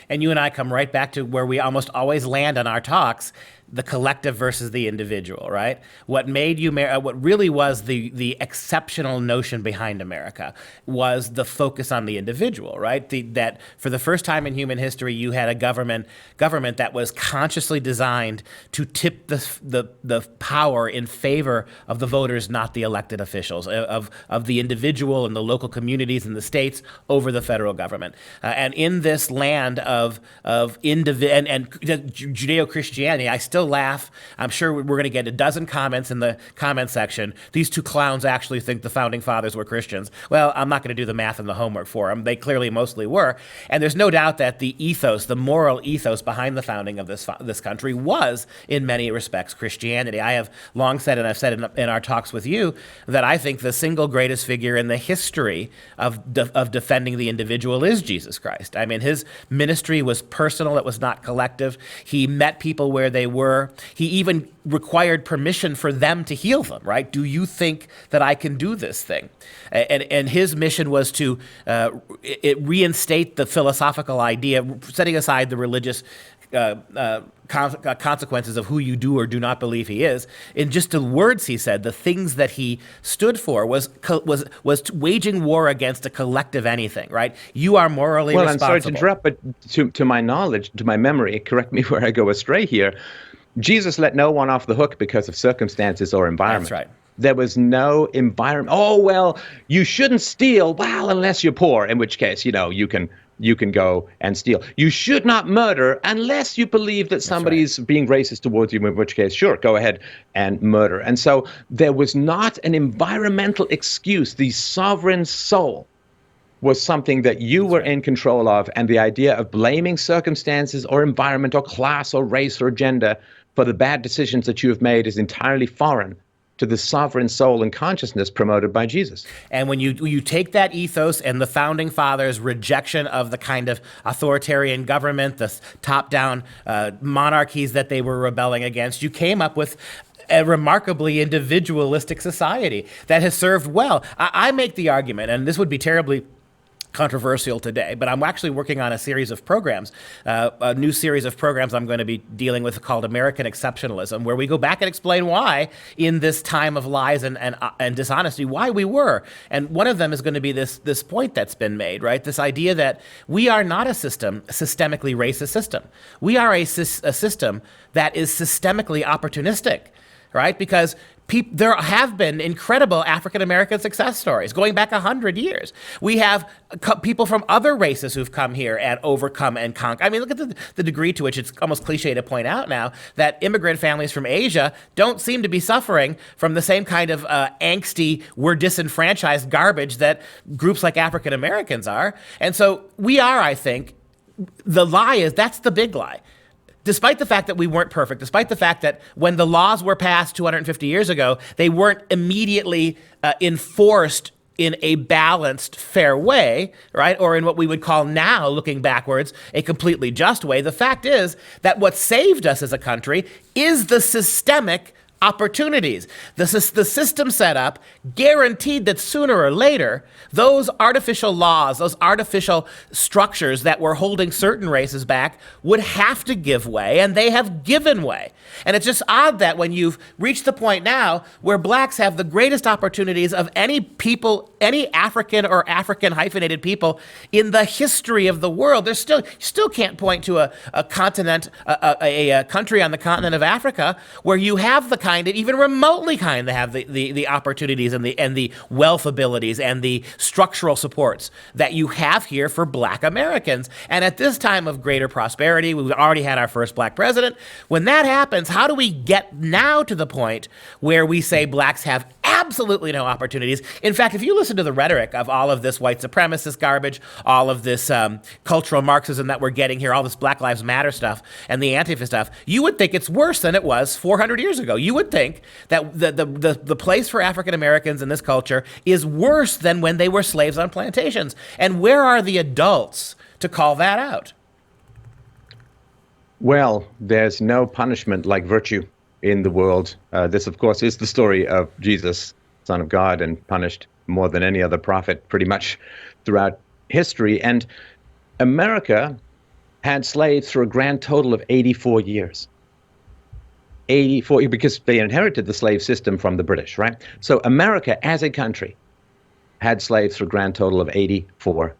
And you and I come right back to where we almost always land on our talks, the collective versus the individual, right? What made you, what really was the exceptional notion behind America was the focus on the individual, right? That for the first time in human history, you had a government that was consciously designed to tip the power in favor of the voters, not the elected officials, of the individual and the local communities and the states over the federal government. And in this land of Judeo-Christianity, I still laugh. I'm sure we're going to get a dozen comments in the comment section. These two clowns actually think the founding fathers were Christians. Well, I'm not going to do the math and the homework for them. They clearly mostly were. And there's no doubt that the ethos, the moral ethos behind the founding of this country was, in many respects, Christianity. I have long said, and I've said in our talks with you, that I think the single greatest figure in the history of defending the individual is Jesus Christ. I mean, his ministry was personal. It was not collective. He met people where they were. He even required permission for them to heal them, right? Do you think that I can do this thing? And his mission was to reinstate the philosophical idea, setting aside the religious consequences of who you do or do not believe he is. In just the words he said, the things that he stood for was waging war against a collective anything, right? You are morally responsible. Well, I'm sorry to interrupt, but to my knowledge, to my memory, correct me where I go astray here, Jesus let no one off the hook because of circumstances or environment. That's right. There was no environment. Oh, well, you shouldn't steal. Well, unless you're poor, in which case, you can go and steal. You should not murder unless you believe that somebody's being racist towards you, in which case, sure, go ahead and murder. And so there was not an environmental excuse. The sovereign soul was something that you were in control of, and the idea of blaming circumstances or environment or class or race or gender for the bad decisions that you have made is entirely foreign to the sovereign soul and consciousness promoted by Jesus. And when you take that ethos and the founding fathers' rejection of the kind of authoritarian government, the top-down monarchies that they were rebelling against, you came up with a remarkably individualistic society that has served well. I make the argument, and this would be terribly controversial today, but I'm actually working on a series of programs, a new series of programs I'm going to be dealing with called American Exceptionalism, where we go back and explain why, in this time of lies and dishonesty, why we were. And one of them is going to be this point that's been made, right? This idea that we are not a systemically racist system. We are a system that is systemically opportunistic, right? Because there have been incredible African-American success stories going back 100 years. We have people from other races who've come here and overcome and conquer. I mean, look at the degree to which it's almost cliche to point out now that immigrant families from Asia don't seem to be suffering from the same kind of angsty, we're disenfranchised garbage that groups like African-Americans are. And so we are, I think, the lie is, that's the big lie. Despite the fact that we weren't perfect, despite the fact that when the laws were passed 250 years ago, they weren't immediately enforced in a balanced, fair way, right? Or in what we would call now, looking backwards, a completely just way. The fact is that what saved us as a country is the systemic opportunities. The system set up guaranteed that sooner or later, those artificial laws, those artificial structures that were holding certain races back would have to give way, and they have given way. And it's just odd that when you've reached the point now where blacks have the greatest opportunities of any people, any African or African hyphenated people in the history of the world, you still can't point to a continent, a country on the continent of Africa where you have the kind of, even remotely kind, to have the opportunities and the wealth abilities and the structural supports that you have here for black Americans. And at this time of greater prosperity, we've already had our first black president. When that happens, how do we get now to the point where we say blacks have absolutely no opportunities? In fact, if you listen to the rhetoric of all of this white supremacist garbage, all of this cultural Marxism that we're getting here, all this Black Lives Matter stuff and the Antifa stuff, you would think it's worse than it was 400 years ago. You would think that the place for African Americans in this culture is worse than when they were slaves on plantations. And where are the adults to call that out? Well, there's no punishment like virtue in the world. This, of course, is the story of Jesus, Son of God, and punished more than any other prophet pretty much throughout history. And America had slaves for a grand total of 84 years. 84, because they inherited the slave system from the British, right? So America, as a country, had slaves for a grand total of 84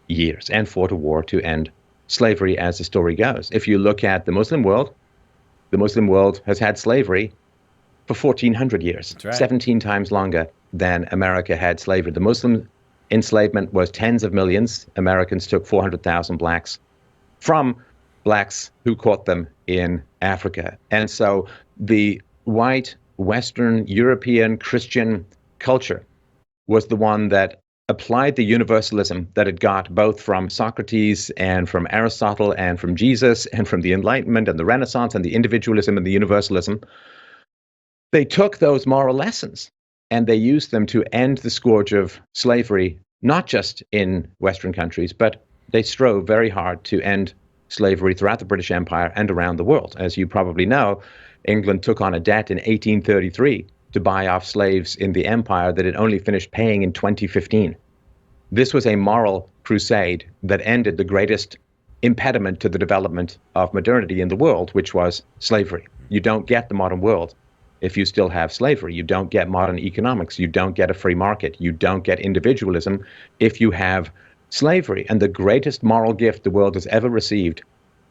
years and fought a war to end slavery, as the story goes. If you look at the Muslim world has had slavery for 1,400 years, That's right. 17 times longer than America had slavery. The Muslim enslavement was tens of millions. Americans took 400,000 blacks from blacks who caught them in Africa. And so the white, Western, European, Christian culture was the one that applied the universalism that it got both from Socrates and from Aristotle and from Jesus and from the Enlightenment and the Renaissance and the individualism and the universalism. They took those moral lessons and they used them to end the scourge of slavery, not just in Western countries, but they strove very hard to end slavery throughout the British Empire and around the world. As you probably know, England took on a debt in 1833 to buy off slaves in the empire that it only finished paying in 2015. This was a moral crusade that ended the greatest impediment to the development of modernity in the world, which was slavery. You don't get the modern world if you still have slavery. You don't get modern economics. You don't get a free market. You don't get individualism if you have slavery. And the greatest moral gift the world has ever received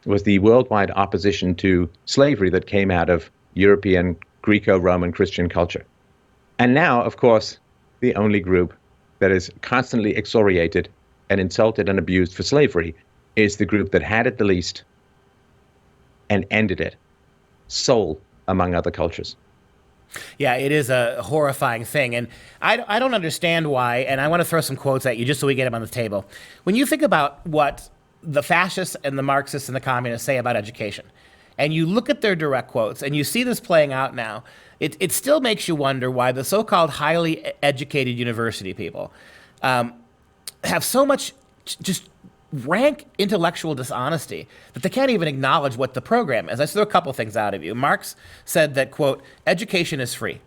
was the worldwide opposition to slavery that came out of European Greco-Roman Christian culture. And now, of course, the only group that is constantly excoriated and insulted and abused for slavery is the group that had it the least and ended it, sole among other cultures. Yeah, it is a horrifying thing. And I don't understand why, and I want to throw some quotes at you just so we get them on the table. When you think about what the fascists and the Marxists and the communists say about education, and you look at their direct quotes, and you see this playing out now, it still makes you wonder why the so-called highly educated university people have so much just rank intellectual dishonesty that they can't even acknowledge what the program is. I throw a couple things out of you. Marx said that, quote, education is free.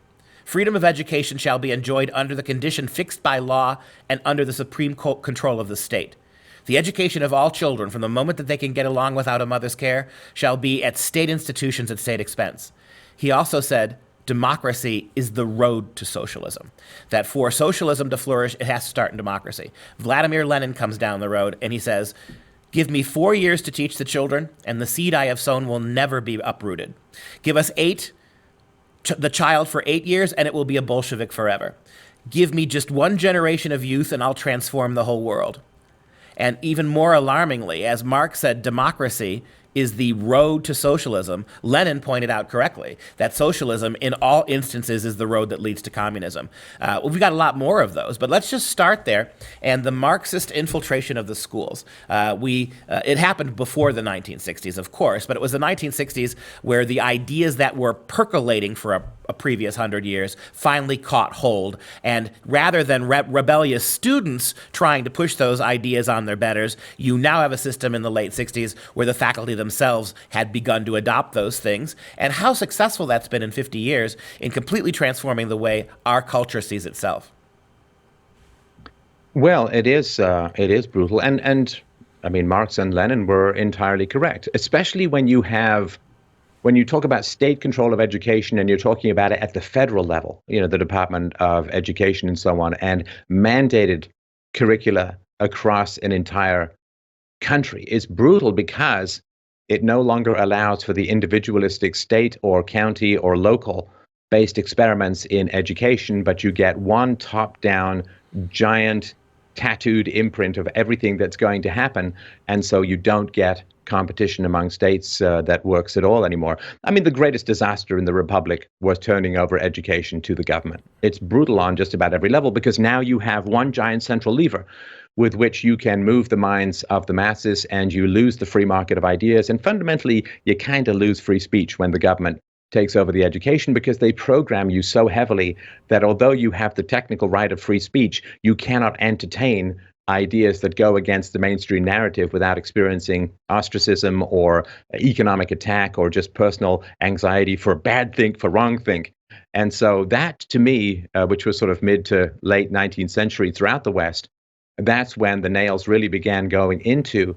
Freedom of education shall be enjoyed under the condition fixed by law and under the supreme control of the state. The education of all children, from the moment that they can get along without a mother's care, shall be at state institutions at state expense. He also said, democracy is the road to socialism. That for socialism to flourish, it has to start in democracy. Vladimir Lenin comes down the road and he says, give me 4 years to teach the children, and the seed I have sown will never be uprooted. Give us 8 the child for 8 years and it will be a Bolshevik forever. Give me just one generation of youth and I'll transform the whole world. And even more alarmingly, as Marx said, democracy is the road to socialism. Lenin pointed out correctly that socialism in all instances is the road that leads to communism. We've got a lot more of those, but let's just start there. And the Marxist infiltration of the schools. It happened before the 1960s, of course, but it was the 1960s where the ideas that were percolating for a previous 100 years finally caught hold. And rather than rebellious students trying to push those ideas on their betters, you now have a system in the late 60s where the faculty themselves had begun to adopt those things. And how successful that's been in 50 years in completely transforming the way our culture sees itself. Well, it is brutal. And I mean, Marx and Lenin were entirely correct, especially when you talk about state control of education and you're talking about it at the federal level, the Department of Education and so on, and mandated curricula across an entire country is brutal because it no longer allows for the individualistic state or county or local based experiments in education, but you get one top-down giant tattooed imprint of everything that's going to happen. And so you don't get competition among states that works at all anymore. I mean, the greatest disaster in the Republic was turning over education to the government. It's brutal on just about every level because now you have one giant central lever with which you can move the minds of the masses and you lose the free market of ideas. And fundamentally, you kind of lose free speech when the government takes over the education because they program you so heavily that although you have the technical right of free speech, you cannot entertain ideas that go against the mainstream narrative without experiencing ostracism or economic attack or just personal anxiety for bad think, for wrong think. And so that, to me, which was sort of mid to late 19th century throughout the West, that's when the nails really began going into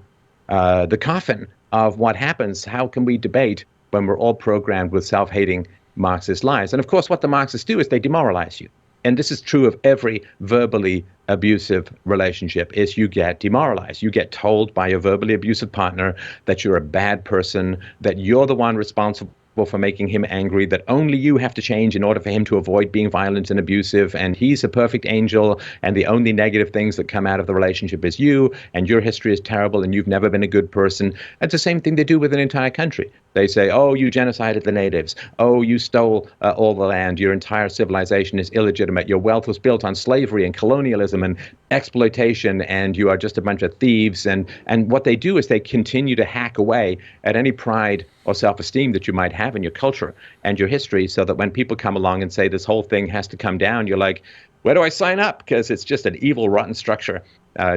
the coffin of what happens. How can we debate when we're all programmed with self-hating Marxist lies? And of course, what the Marxists do is they demoralize you. And this is true of every verbally abusive relationship, is you get demoralized. You get told by your verbally abusive partner that you're a bad person, that you're the one responsible for making him angry, that only you have to change in order for him to avoid being violent and abusive, and he's a perfect angel, and the only negative things that come out of the relationship is you, and your history is terrible, and you've never been a good person. It's the same thing they do with an entire country. They say, oh, you genocided the natives. Oh, you stole all the land. Your entire civilization is illegitimate. Your wealth was built on slavery and colonialism and exploitation, and you are just a bunch of thieves. And what they do is they continue to hack away at any pride or self-esteem that you might have in your culture and your history, so that when people come along and say this whole thing has to come down, you're like, where do I sign up? Because it's just an evil, rotten structure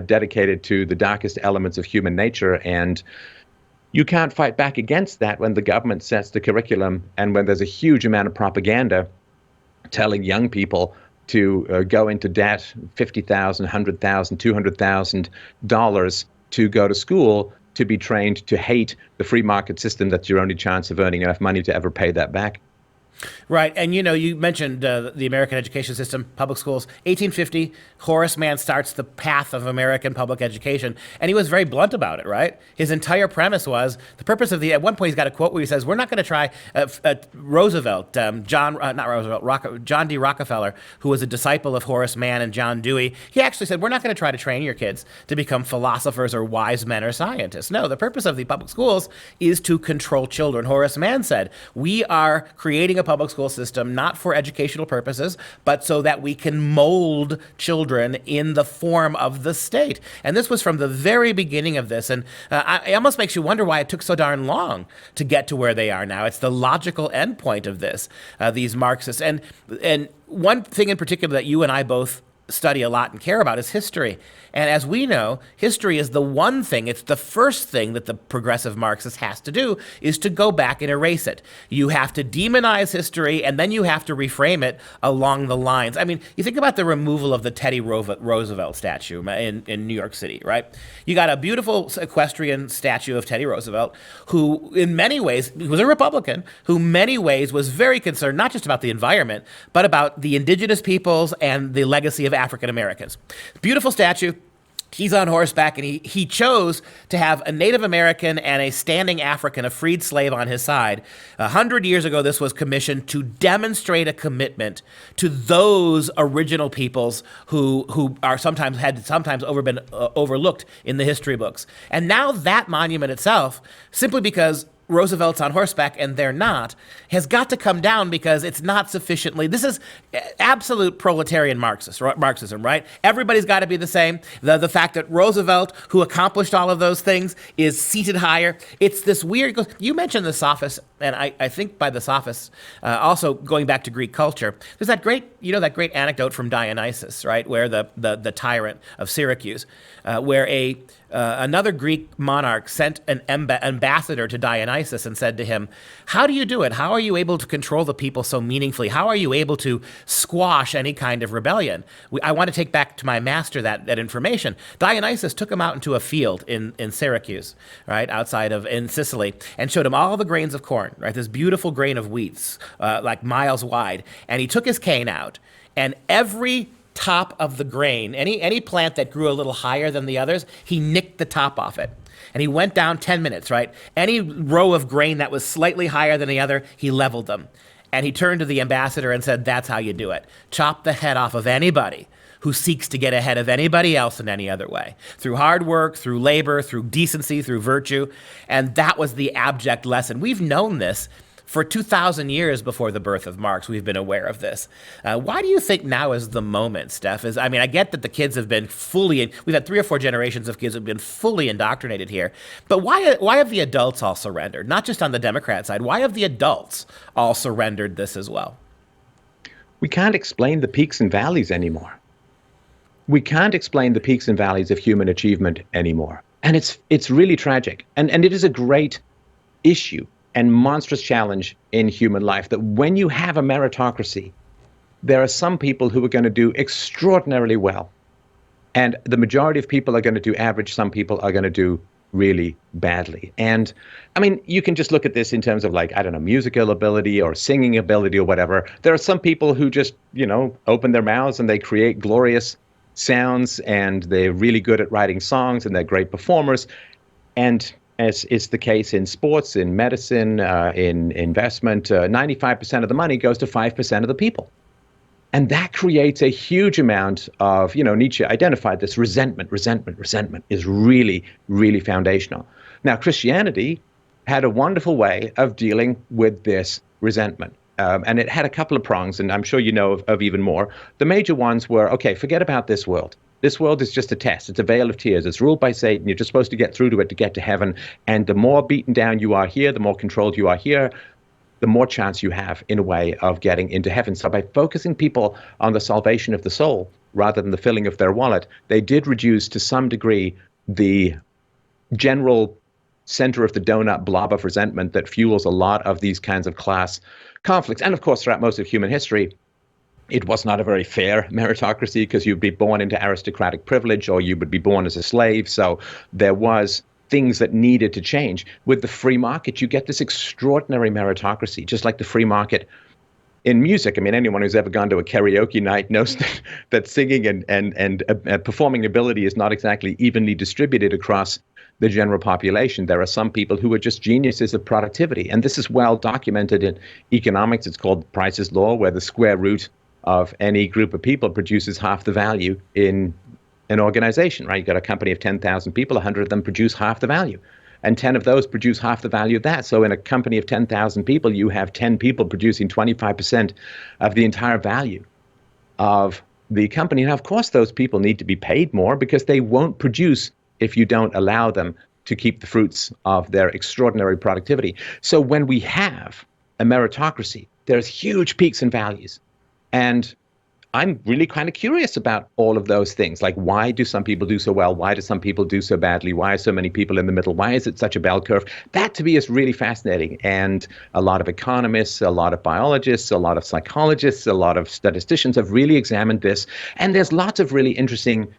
dedicated to the darkest elements of human nature. And you can't fight back against that when the government sets the curriculum and when there's a huge amount of propaganda telling young people to go into debt, $50,000, $100,000, $200,000 to go to school, to be trained to hate the free market system that's your only chance of earning enough money to ever pay that back. Right. And, you mentioned the American education system, public schools. 1850, Horace Mann starts the path of American public education. And he was very blunt about it, right? His entire premise was the purpose of at one point, he's got a quote where he says, we're not going to try Roosevelt, John D. Rockefeller, who was a disciple of Horace Mann and John Dewey. He actually said, we're not going to try to train your kids to become philosophers or wise men or scientists. No, the purpose of the public schools is to control children. Horace Mann said, we are creating a public school system not for educational purposes, but so that we can mold children in the form of the state. And this was from the very beginning of this. And it almost makes you wonder why it took so darn long to get to where they are now. It's the logical endpoint of this, these Marxists. And one thing in particular that you and I both study a lot and care about is history. And as we know, history is the one thing, it's the first thing that the progressive Marxist has to do, is to go back and erase it. You have to demonize history, and then you have to reframe it along the lines. I mean, you think about the removal of the Teddy Roosevelt statue in New York City, right? You got a beautiful equestrian statue of Teddy Roosevelt, who in many ways, he was a Republican, who in many ways was very concerned, not just about the environment, but about the indigenous peoples and the legacy of African Americans. Beautiful statue. He's on horseback, and he chose to have a Native American and a standing African, a freed slave, on his side. 100 years ago, this was commissioned to demonstrate a commitment to those original peoples who are sometimes been overlooked in the history books. And now that monument itself, simply because Roosevelt's on horseback and they're not, has got to come down because it's not sufficiently. This is absolute proletarian Marxism, right? Everybody's got to be the same. The fact that Roosevelt, who accomplished all of those things, is seated higher. It's this weird. You mentioned the sophists, and I think by the sophists, also going back to Greek culture, there's that great anecdote from Dionysus, right, where the tyrant of Syracuse, where another Greek monarch sent an ambassador to Dionysus and said to him, "How do you do it? How are you able to control the people so meaningfully? How are you able to squash any kind of rebellion? I want to take back to my master that information." Dionysus took him out into a field in Syracuse, right, in Sicily, and showed him all the grains of corn, right, this beautiful grain of wheat, like miles wide. And he took his cane out, and every top of the grain, any plant that grew a little higher than the others, he nicked the top off it. And he went down 10 minutes, right? Any row of grain that was slightly higher than the other, he leveled them. And he turned to the ambassador and said, "That's how you do it. Chop the head off of anybody who seeks to get ahead of anybody else in any other way. Through hard work, through labor, through decency, through virtue." And that was the abject lesson. We've known this for 2,000 years before the birth of Marx. We've been aware of this. Why do you think now is the moment, Steph? I get that the kids have been we've had 3 or 4 generations of kids who have been fully indoctrinated here. But why have the adults all surrendered? Not just on the Democrat side. Why have the adults all surrendered this as well? We can't explain the peaks and valleys anymore. We can't explain the peaks and valleys of human achievement anymore. And it's really tragic. And it is a great issue and monstrous challenge in human life that when you have a meritocracy, there are some people who are going to do extraordinarily well. And the majority of people are going to do average. Some people are going to do really badly. And you can just look at this in terms of musical ability or singing ability or whatever. There are some people who just, open their mouths and they create glorious sounds, and they're really good at writing songs, and they're great performers. And as is the case in sports, in medicine, in investment, 95% of the money goes to 5% of the people. And that creates a huge amount of, Nietzsche identified this resentment. Resentment is really, really foundational. Now, Christianity had a wonderful way of dealing with this resentment. And it had a couple of prongs, and I'm sure you know of even more. The major ones were, okay, forget about this world. This world is just a test. It's a veil of tears. It's ruled by Satan. You're just supposed to get through to it to get to heaven. And the more beaten down you are here, the more controlled you are here, the more chance you have, in a way, of getting into heaven. So by focusing people on the salvation of the soul rather than the filling of their wallet, they did reduce to some degree the general center of the donut blob of resentment that fuels a lot of these kinds of class conflicts. And of course, throughout most of human history, it was not a very fair meritocracy, because you'd be born into aristocratic privilege or you would be born as a slave. So there was things that needed to change. With the free market, you get this extraordinary meritocracy, just like the free market in music. Anyone who's ever gone to a karaoke night knows that singing and performing ability is not exactly evenly distributed across the general population. There are some people who are just geniuses of productivity. And this is well documented in economics. It's called Price's Law, where the square root of any group of people produces half the value in an organization, right? You've got a company of 10,000 people, 100 of them produce half the value. And 10 of those produce half the value of that. So in a company of 10,000 people, you have 10 people producing 25% of the entire value of the company. And of course, those people need to be paid more, because they won't produce if you don't allow them to keep the fruits of their extraordinary productivity. So when we have a meritocracy, there's huge peaks and valleys. And I'm really kind of curious about all of those things. Like, why do some people do so well? Why do some people do so badly? Why are so many people in the middle? Why is it such a bell curve? That, to me, is really fascinating. And a lot of economists, a lot of biologists, a lot of psychologists, a lot of statisticians have really examined this. And there's lots of really interesting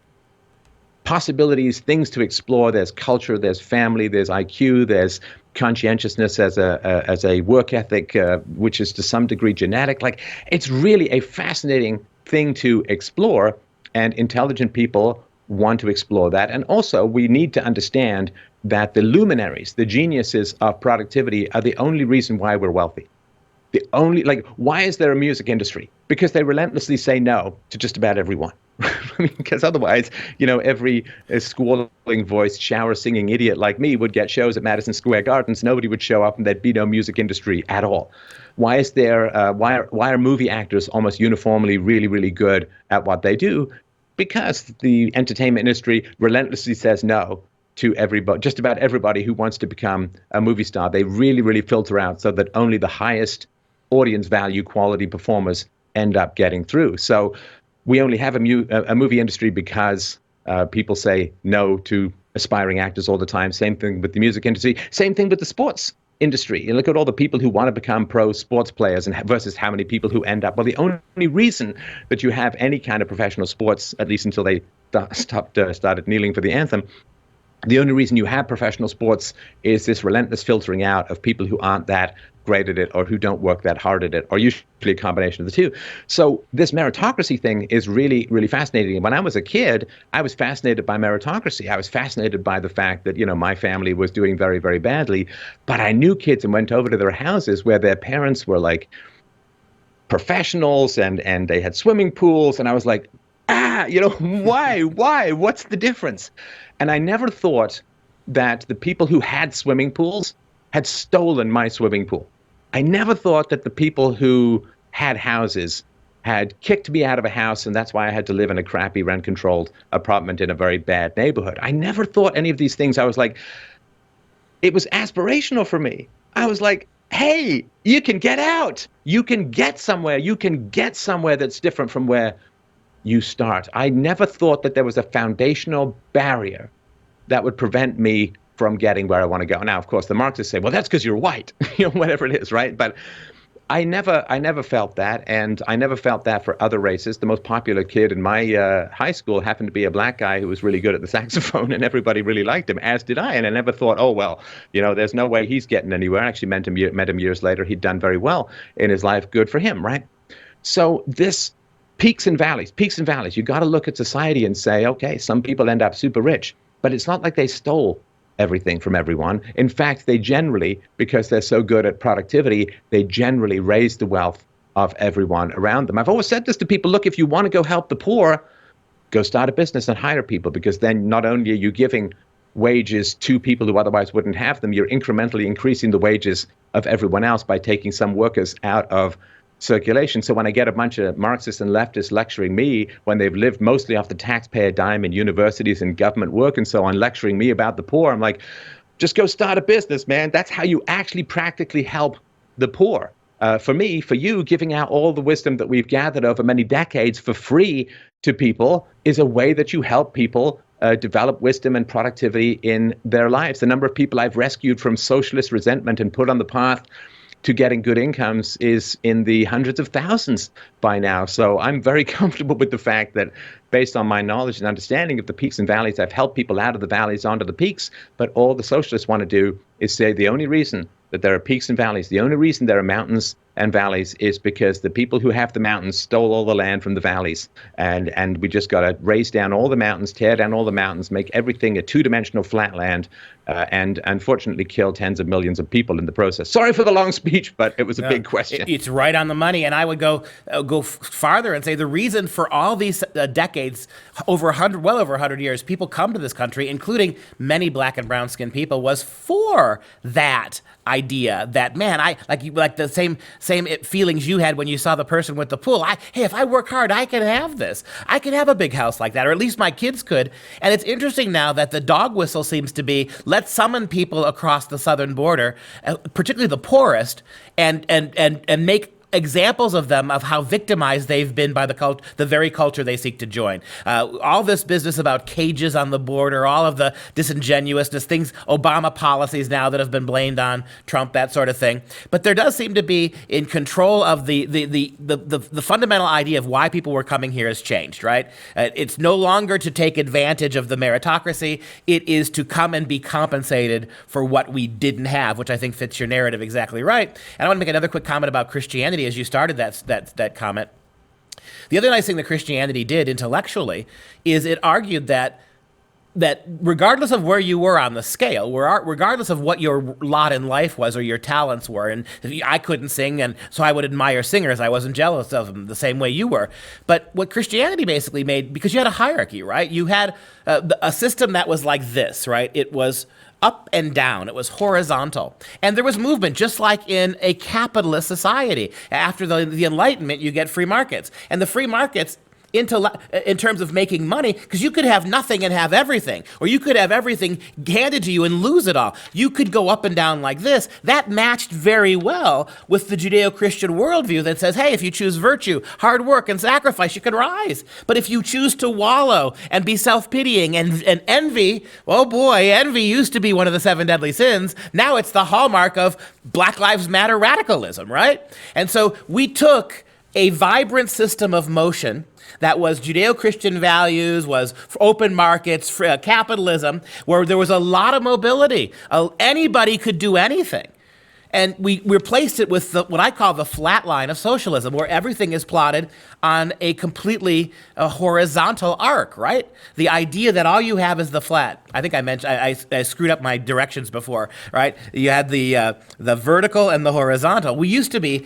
possibilities, things to explore. There's culture, there's family, there's IQ, there's conscientiousness as a work ethic, which is to some degree genetic. It's really a fascinating thing to explore, and intelligent people want to explore that. And also, we need to understand that the luminaries, the geniuses of productivity, are the only reason why we're wealthy. The only, like, why is there a music industry? Because they relentlessly say no to just about everyone. I mean, because otherwise, every squalling voiced, shower singing idiot like me would get shows at Madison Square Gardens. Nobody would show up, and there'd be no music industry at all. Why is there? Why are movie actors almost uniformly really, really good at what they do? Because the entertainment industry relentlessly says no to everybody, just about everybody who wants to become a movie star. They really, really filter out so that only the highest audience value quality performers end up getting through. So we only have a movie industry because people say no to aspiring actors all the time. Same thing with the music industry. Same thing with the sports industry. You look at all the people who want to become pro sports players and versus how many people who end up. Well, the only reason that you have any kind of professional sports, at least until they started kneeling for the anthem, the only reason you have professional sports is this relentless filtering out of people who aren't that great at it or who don't work that hard at it, or usually a combination of the two. So this meritocracy thing is really, really fascinating. When I was a kid, I was fascinated by meritocracy. I was fascinated by the fact that, my family was doing very, very badly, but I knew kids and went over to their houses where their parents were like professionals and they had swimming pools. And I was like, why? What's the difference? And I never thought that the people who had swimming pools had stolen my swimming pool. I never thought that the people who had houses had kicked me out of a house, and that's why I had to live in a crappy rent-controlled apartment in a very bad neighborhood. I never thought any of these things. I was like, it was aspirational for me. I was like, hey, you can get out. You can get somewhere. You can get somewhere that's different from where you start. I never thought that there was a foundational barrier that would prevent me from getting where I want to go. Now, of course, the Marxists say, well, that's because you're white, whatever it is, right? But I never felt that, and I never felt that for other races. The most popular kid in my high school happened to be a black guy who was really good at the saxophone, and everybody really liked him, as did I. And I never thought, oh, well, there's no way he's getting anywhere. I actually met him years later. He'd done very well in his life. Good for him, right? So this peaks and valleys. You got to look at society and say, okay, some people end up super rich, but it's not like they stole everything from everyone. In fact, they generally, because they're so good at productivity, they generally raise the wealth of everyone around them. I've always said this to people, look, if you want to go help the poor, go start a business and hire people, because then not only are you giving wages to people who otherwise wouldn't have them, you're incrementally increasing the wages of everyone else by taking some workers out of circulation. So when I get a bunch of Marxists and leftists lecturing me, when they've lived mostly off the taxpayer dime in universities and government work and so on, lecturing me about the poor, I'm like, just go start a business, man. That's how you actually practically help the poor. For me, for you, giving out all the wisdom that we've gathered over many decades for free to people is a way that you help people develop wisdom and productivity in their lives. The number of people I've rescued from socialist resentment and put on the path to getting good incomes is in the hundreds of thousands by now. So I'm very comfortable with the fact that based on my knowledge and understanding of the peaks and valleys, I've helped people out of the valleys onto the peaks. But all the socialists want to do is say the only reason that there are peaks and valleys, the only reason there are mountains and valleys is because the people who have the mountains stole all the land from the valleys. And we just got to raise down all the mountains, tear down all the mountains, make everything a two-dimensional flat land, and unfortunately kill tens of millions of people in the process. Sorry for the long speech, but it was a big question. It's right on the money. And I would go farther and say the reason for all these decades, well over 100 years, people come to this country, including many black and brown skinned people, was for that idea that, man, I like the same feelings you had when you saw the person with the pool. Hey, if I work hard, I can have this. I can have a big house like that, or at least my kids could. And it's interesting now that the dog whistle seems to be, let's summon people across the southern border, particularly the poorest, and make examples of them of how victimized they've been by the very culture they seek to join. All this business about cages on the border, all of the disingenuousness, things, Obama policies now that have been blamed on Trump, that sort of thing. But there does seem to be in control of the fundamental idea of why people were coming here has changed, right? It's no longer to take advantage of the meritocracy. It is to come and be compensated for what we didn't have, which I think fits your narrative exactly right. And I want to make another quick comment about Christianity as you started that comment. The other nice thing that Christianity did intellectually is it argued that regardless of where you were on the scale, regardless of what your lot in life was or your talents were, and I couldn't sing, and so I would admire singers, I wasn't jealous of them the same way you were. But what Christianity basically made, because you had a hierarchy, right? You had a system that was like this, right? It was up and down. It was horizontal. And there was movement, just like in a capitalist society. After the Enlightenment, you get free markets. And the free markets, in terms of making money, because you could have nothing and have everything, or you could have everything handed to you and lose it all. You could go up and down like this. That matched very well with the Judeo-Christian worldview that says, hey, if you choose virtue, hard work, and sacrifice, you can rise. But if you choose to wallow and be self-pitying and envy, oh boy, envy used to be one of the 7 deadly sins. Now it's the hallmark of Black Lives Matter radicalism, right? And so we took a vibrant system of motion that was Judeo-Christian values, was open markets, capitalism, where there was a lot of mobility. Anybody could do anything. And we replaced it with what I call the flat line of socialism, where everything is plotted on a completely horizontal arc, right? The idea that all you have is the flat. I think I mentioned, I screwed up my directions before, right? You had the vertical and the horizontal. We used to be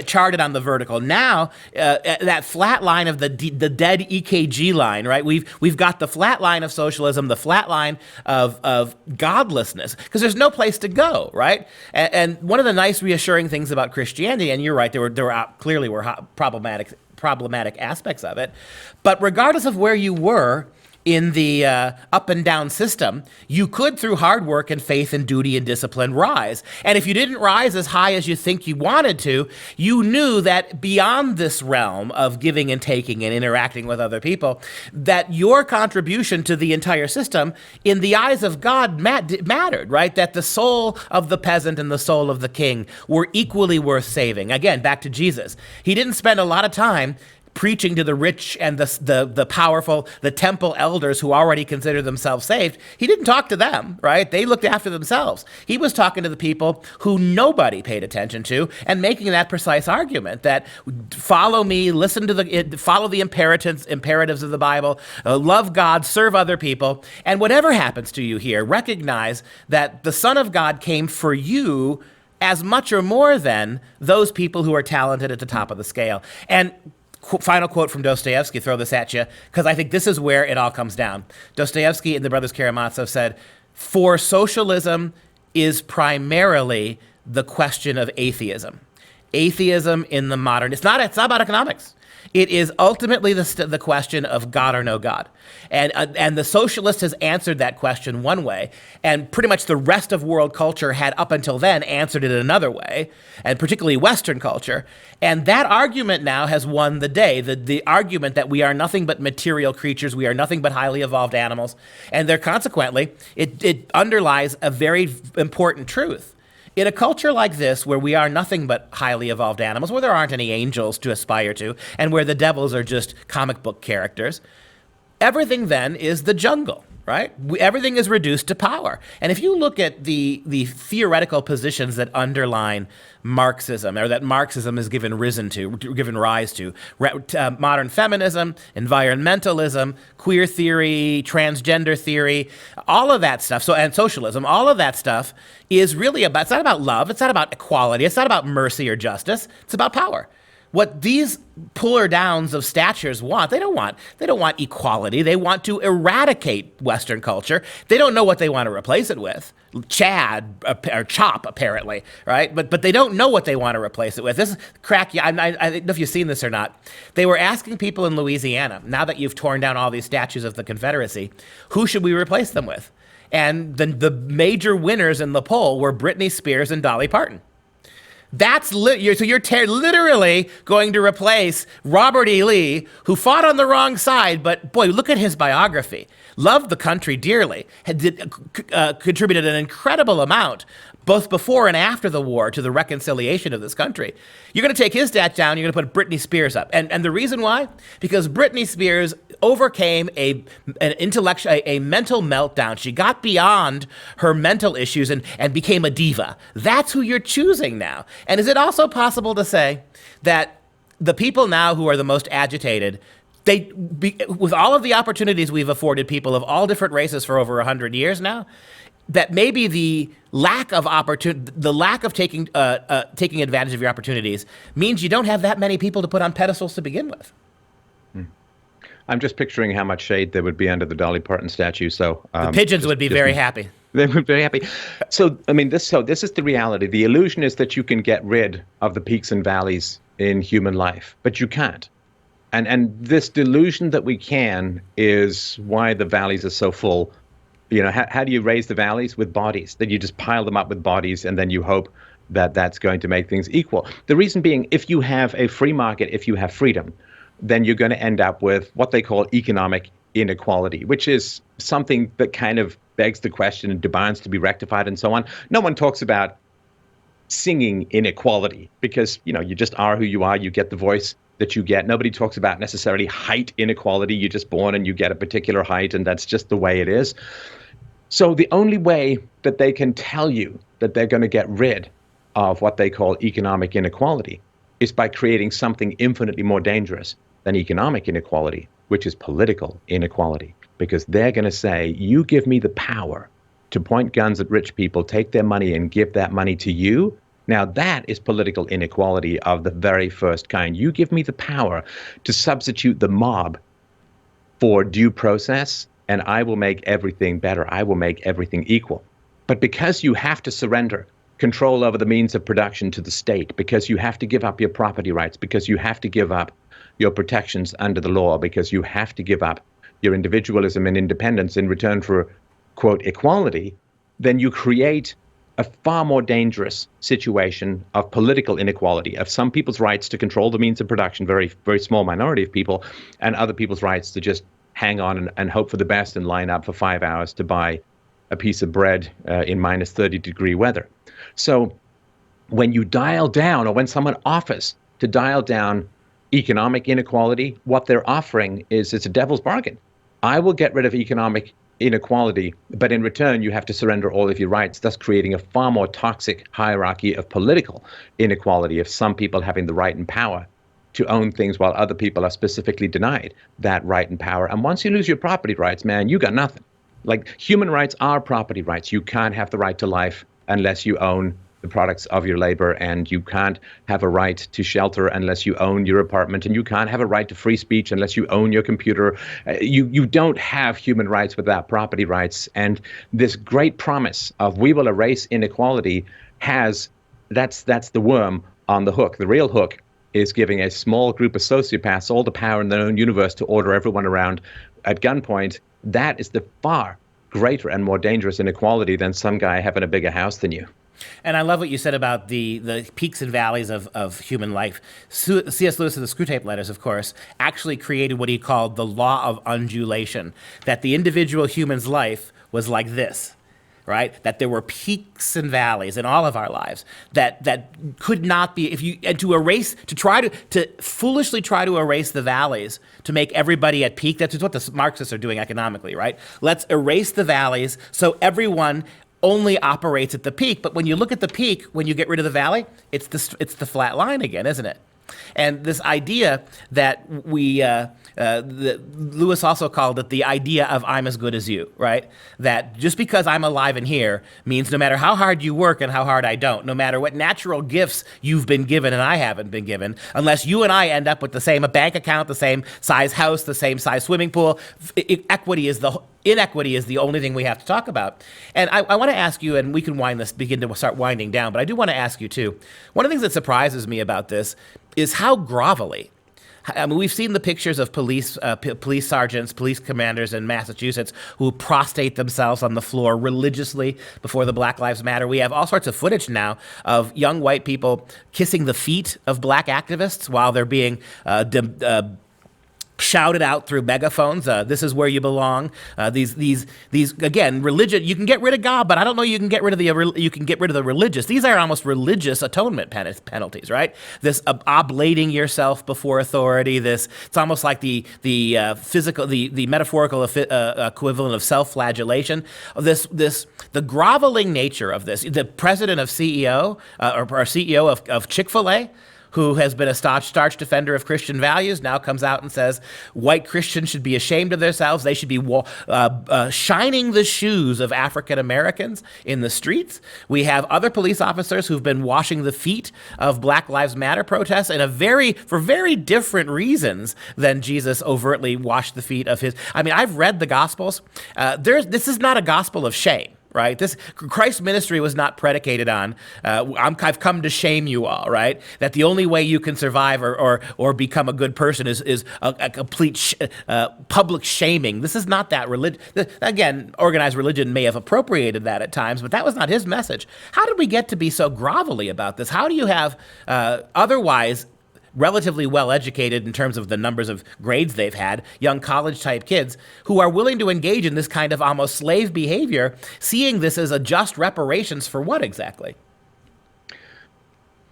charted on the vertical. Now, that flat line of the dead EKG line, right? We've got the flat line of socialism, the flat line of godlessness, because there's no place to go, right? And one of the nice reassuring things about Christianity, and you're right, there were clearly problematic aspects of it, but regardless of where you were in the up and down system, you could, through hard work and faith and duty and discipline, rise. And if you didn't rise as high as you think you wanted to, you knew that beyond this realm of giving and taking and interacting with other people, that your contribution to the entire system, in the eyes of God, mattered, right? That the soul of the peasant and the soul of the king were equally worth saving. Again, back to Jesus. He didn't spend a lot of time preaching to the rich and the powerful, the temple elders who already consider themselves saved. He didn't talk to them, right? They looked after themselves. He was talking to the people who nobody paid attention to and making that precise argument that follow me, follow the imperatives of the Bible, love God, serve other people, and whatever happens to you here, recognize that the Son of God came for you as much or more than those people who are talented at the top of the scale. And final quote from Dostoevsky, throw this at you, because I think this is where it all comes down. Dostoevsky and the Brothers Karamazov said, for socialism is primarily the question of atheism. Atheism in the modern, it's not about economics. It is ultimately the question of God or no God. And the socialist has answered that question one way, and pretty much the rest of world culture had up until then answered it another way, and particularly Western culture. And that argument now has won the day, the argument that we are nothing but material creatures, we are nothing but highly evolved animals, and consequently, it underlies a very important truth. In a culture like this, where we are nothing but highly evolved animals, where there aren't any angels to aspire to, and where the devils are just comic book characters, everything then is the jungle, right? Everything is reduced to power. And if you look at the theoretical positions that underline Marxism, or that Marxism has given rise to, modern feminism, environmentalism, queer theory, transgender theory, all of that stuff, and socialism, all of that stuff is really it's not about love, it's not about equality, it's not about mercy or justice, it's about power. What these puller downs of statures want, they don't want equality. They want to eradicate Western culture. They don't know what they want to replace it with. Chad or Chop, apparently, right? But they don't know what they want to replace it with. This is cracky. I don't know if you've seen this or not. They were asking people in Louisiana, now that you've torn down all these statues of the Confederacy, who should we replace them with? And the major winners in the poll were Britney Spears and Dolly Parton. That's so you're literally going to replace Robert E. Lee, who fought on the wrong side, but boy, look at his biography. Loved the country dearly, contributed an incredible amount, both before and after the war, to the reconciliation of this country. You're going to take his stat down, you're going to put Britney Spears up. And the reason why? Because Britney Spears overcame a mental meltdown. She got beyond her mental issues and became a diva. That's who you're choosing now. And is it also possible to say that the people now who are the most agitated, with all of the opportunities we've afforded people of all different races for over 100 years now, that maybe the lack of taking advantage of your opportunities means you don't have that many people to put on pedestals to begin with. I'm just picturing how much shade there would be under the Dolly Parton statue. So the pigeons would be very happy. They would be very happy. So I mean, this is the reality. The illusion is that you can get rid of the peaks and valleys in human life, but you can't. And this delusion that we can is why the valleys are so full. You know, how do you raise the valleys? With bodies. Then you just pile them up with bodies, and then you hope that that's going to make things equal. The reason being, if you have a free market, if you have freedom, then you're going to end up with what they call economic inequality, which is something that kind of begs the question and demands to be rectified and so on. No one talks about singing inequality because, you know, you just are who you are. You get the voice that you get. Nobody talks about necessarily height inequality. You're just born and you get a particular height, and that's just the way it is. So the only way that they can tell you that they're going to get rid of what they call economic inequality is by creating something infinitely more dangerous than economic inequality, which is political inequality. Because they're going to say, you give me the power to point guns at rich people, take their money and give that money to you. Now that is political inequality of the very first kind. You give me the power to substitute the mob for due process, and I will make everything better. I will make everything equal. But because you have to surrender control over the means of production to the state, because you have to give up your property rights, because you have to give up your protections under the law, because you have to give up your individualism and independence in return for, quote, equality, then you create a far more dangerous situation of political inequality, of some people's rights to control the means of production, very, very small minority of people, and other people's rights to just hang on and hope for the best and line up for 5 hours to buy a piece of bread in minus 30-degree weather. So when you dial down, or when someone offers to dial down economic inequality, what they're offering is it's a devil's bargain. I will get rid of economic inequality, but in return, you have to surrender all of your rights, thus creating a far more toxic hierarchy of political inequality, of some people having the right and power to own things while other people are specifically denied that right and power. And once you lose your property rights, man, you got nothing. Like, human rights are property rights. You can't have the right to life unless you own the products of your labor, and you can't have a right to shelter unless you own your apartment, and you can't have a right to free speech unless you own your computer. You don't have human rights without property rights. And this great promise of we will erase inequality that's the worm on the hook. The real hook is giving a small group of sociopaths all the power in their own universe to order everyone around at gunpoint. That is the far greater and more dangerous inequality than some guy having a bigger house than you. And I love what you said about the peaks and valleys of human life. C.S. Lewis in the Screwtape Letters, of course, actually created what he called the law of undulation, that the individual human's life was like this, right? That there were peaks and valleys in all of our lives that could not be, to foolishly try to erase the valleys to make everybody at peak. That's what the Marxists are doing economically, right? Let's erase the valleys so everyone only operates at the peak. But when you look at the peak, when you get rid of the valley, it's the flat line again, isn't it? And this idea that Lewis also called it the idea of I'm as good as you, right? That just because I'm alive and here means no matter how hard you work and how hard I don't, no matter what natural gifts you've been given and I haven't been given, unless you and I end up with the same bank account, the same size house, the same size swimming pool, inequity is the only thing we have to talk about. And I want to ask you, and we can begin to start winding down, but I do want to ask you too. One of the things that surprises me about this is how grovelly. I mean, we've seen the pictures of police sergeants, police commanders in Massachusetts who prostrate themselves on the floor religiously before the Black Lives Matter. We have all sorts of footage now of young white people kissing the feet of black activists while they're being shouted out through megaphones. This is where you belong. These again, religion. You can get rid of God, but I don't know. You can get rid of the religious. These are almost religious atonement penalties, right? This oblating yourself before authority. It's almost like the metaphorical equivalent of self-flagellation. The groveling nature of this. The president of CEO or CEO of Chick-fil-A who has been a staunch defender of Christian values, now comes out and says white Christians should be ashamed of themselves. They should be shining the shoes of African Americans in the streets. We have other police officers who've been washing the feet of Black Lives Matter protests for very different reasons than Jesus overtly washed the feet of his. I mean, I've read the Gospels. This is not a gospel of shame. Right? Christ's ministry was not predicated on, I've come to shame you all, right? That the only way you can survive or become a good person is a complete public shaming. This is not that religion. Again, organized religion may have appropriated that at times, but that was not his message. How did we get to be so grovelly about this? How do you have otherwise relatively well-educated in terms of the numbers of grades they've had, young college-type kids who are willing to engage in this kind of almost slave behavior, seeing this as a just reparations for what exactly?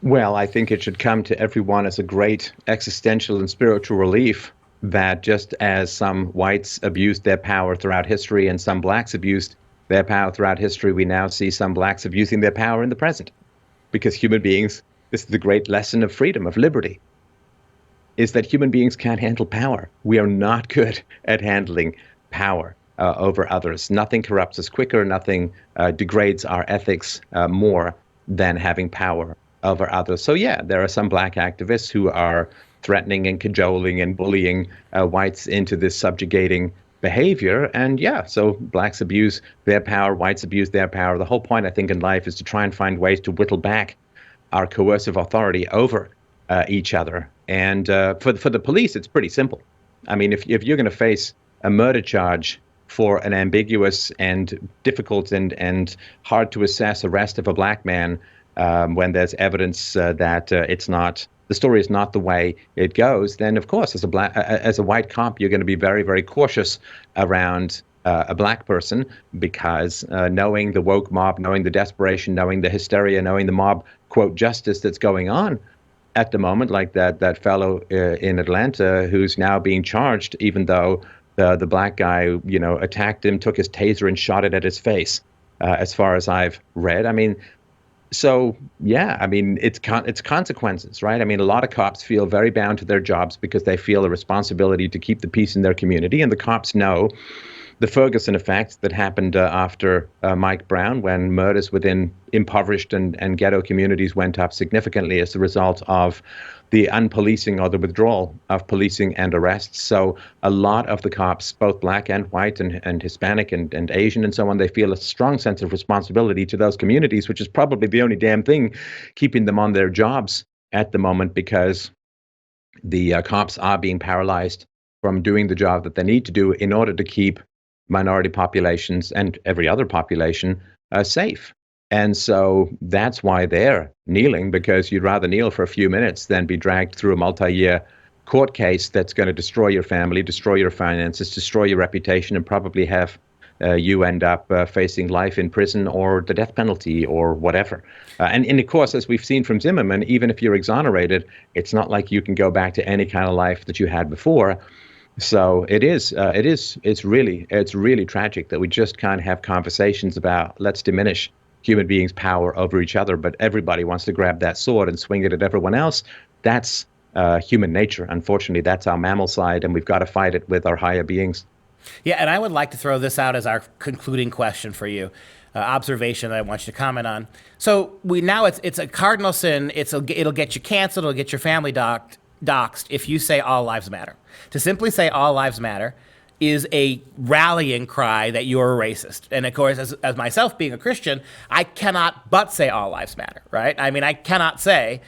Well, I think it should come to everyone as a great existential and spiritual relief that just as some whites abused their power throughout history and some blacks abused their power throughout history, we now see some blacks abusing their power in the present. Because human beings, this is the great lesson of freedom, of liberty, is that human beings can't handle power. We are not good at handling power over others. Nothing corrupts us quicker, nothing degrades our ethics more than having power over others. So yeah, there are some black activists who are threatening and cajoling and bullying whites into this subjugating behavior. And yeah, so blacks abuse their power, whites abuse their power. The whole point, I think, in life is to try and find ways to whittle back our coercive authority over each other. And for the police, it's pretty simple. I mean, if you're going to face a murder charge for an ambiguous and difficult and hard to assess arrest of a black man, when there's evidence that the story is not the way it goes, then of course, as a white cop, you're going to be very, very cautious around a black person, because knowing the woke mob, knowing the desperation, knowing the hysteria, knowing the mob, quote, justice that's going on at the moment, like that fellow in Atlanta who's now being charged, even though the black guy, attacked him, took his taser and shot it at his face, as far as I've read. I mean, so yeah, I mean, it's consequences, right? I mean, a lot of cops feel very bound to their jobs because they feel a responsibility to keep the peace in their community, and the cops know the Ferguson effect that happened after Mike Brown, when murders within impoverished and ghetto communities went up significantly as a result of the unpolicing or the withdrawal of policing and arrests. So a lot of the cops, both black and white and Hispanic and Asian and so on, they feel a strong sense of responsibility to those communities, which is probably the only damn thing keeping them on their jobs at the moment, because the cops are being paralyzed from doing the job that they need to do in order to keep minority populations and every other population safe. And so that's why they're kneeling, because you'd rather kneel for a few minutes than be dragged through a multi-year court case that's going to destroy your family, destroy your finances, destroy your reputation, and probably have you end up facing life in prison or the death penalty or whatever. And of course, as we've seen from Zimmerman, even if you're exonerated, it's not like you can go back to any kind of life that you had before. So it's really tragic that we just can't have conversations about let's diminish human beings' power over each other, but everybody wants to grab that sword and swing it at everyone else. That's human nature. Unfortunately, that's our mammal side, and we've got to fight it with our higher beings. Yeah, and I would like to throw this out as our concluding question for you, observation that I want you to comment on. So it's a cardinal sin. It'll get you canceled. It'll get your family doxxed if you say all lives matter. To simply say all lives matter is a rallying cry that you're a racist. And of course, as myself being a Christian, I cannot but say all lives matter, right? I mean, I cannot say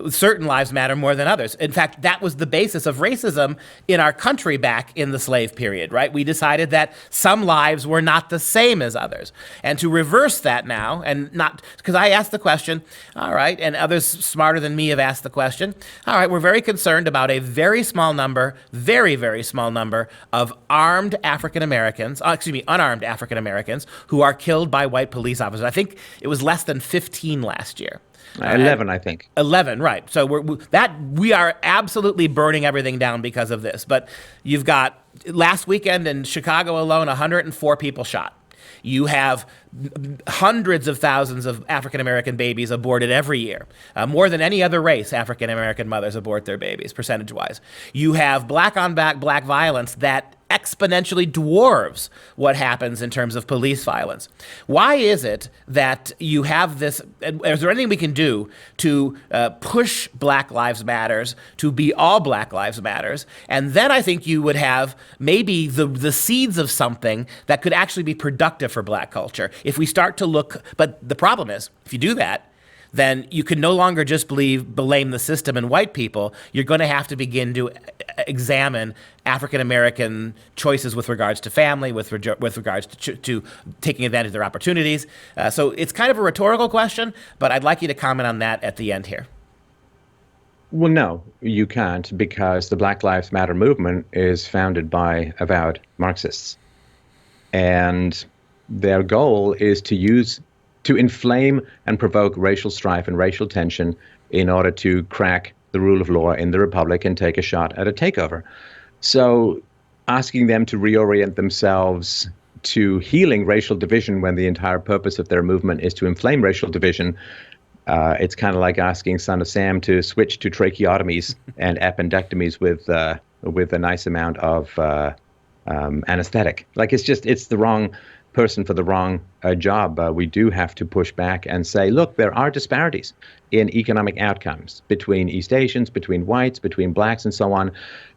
certain lives matter more than others. In fact, that was the basis of racism in our country back in the slave period, right? We decided that some lives were not the same as others. And to reverse that now, and not, because I asked the question, all right, and others smarter than me have asked the question, all right, we're very concerned about a very small number, very, very small number of unarmed African Americans who are killed by white police officers. I think it was less than 15 last year. 11, I think. 11, right. So we are absolutely burning everything down because of this. But you've got last weekend in Chicago alone, 104 people shot. You have hundreds of thousands of African-American babies aborted every year. More than any other race, African-American mothers abort their babies, percentage-wise. You have black-on-black black violence that exponentially dwarfs what happens in terms of police violence. Why is it that you have this? Is there anything we can do to push Black Lives Matters to be all Black Lives Matters? And then I think you would have maybe the seeds of something that could actually be productive for Black culture. If we start to look, but the problem is, if you do that, then you can no longer just blame the system and white people. You're going to have to begin to examine African-American choices with regards to family, with regards to taking advantage of their opportunities. So it's kind of a rhetorical question, but I'd like you to comment on that at the end here. Well, no, you can't, because the Black Lives Matter movement is founded by avowed Marxists. And their goal is to inflame and provoke racial strife and racial tension in order to crack the rule of law in the Republic and take a shot at a takeover. So asking them to reorient themselves to healing racial division when the entire purpose of their movement is to inflame racial division, it's kind of like asking Son of Sam to switch to tracheotomies and appendectomies with a nice amount of anesthetic. Like, it's the wrong person for the wrong job. We do have to push back and say, look, there are disparities in economic outcomes between East Asians, between whites, between blacks, and so on.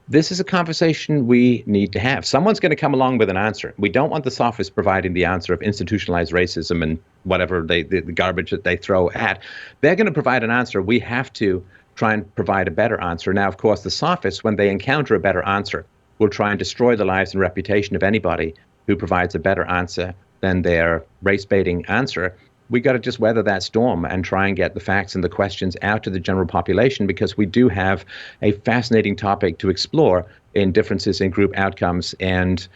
This is a conversation we need to have. Someone's going to come along with an answer. We don't want the sophists providing the answer of institutionalized racism and whatever the garbage that they throw at. They're going to provide an answer. We have to try and provide a better answer. Now, of course, the sophists, when they encounter a better answer, will try and destroy the lives and reputation of anybody who provides a better answer than their race-baiting answer. We got to just weather that storm and try and get the facts and the questions out to the general population, because we do have a fascinating topic to explore in differences in group outcomes. And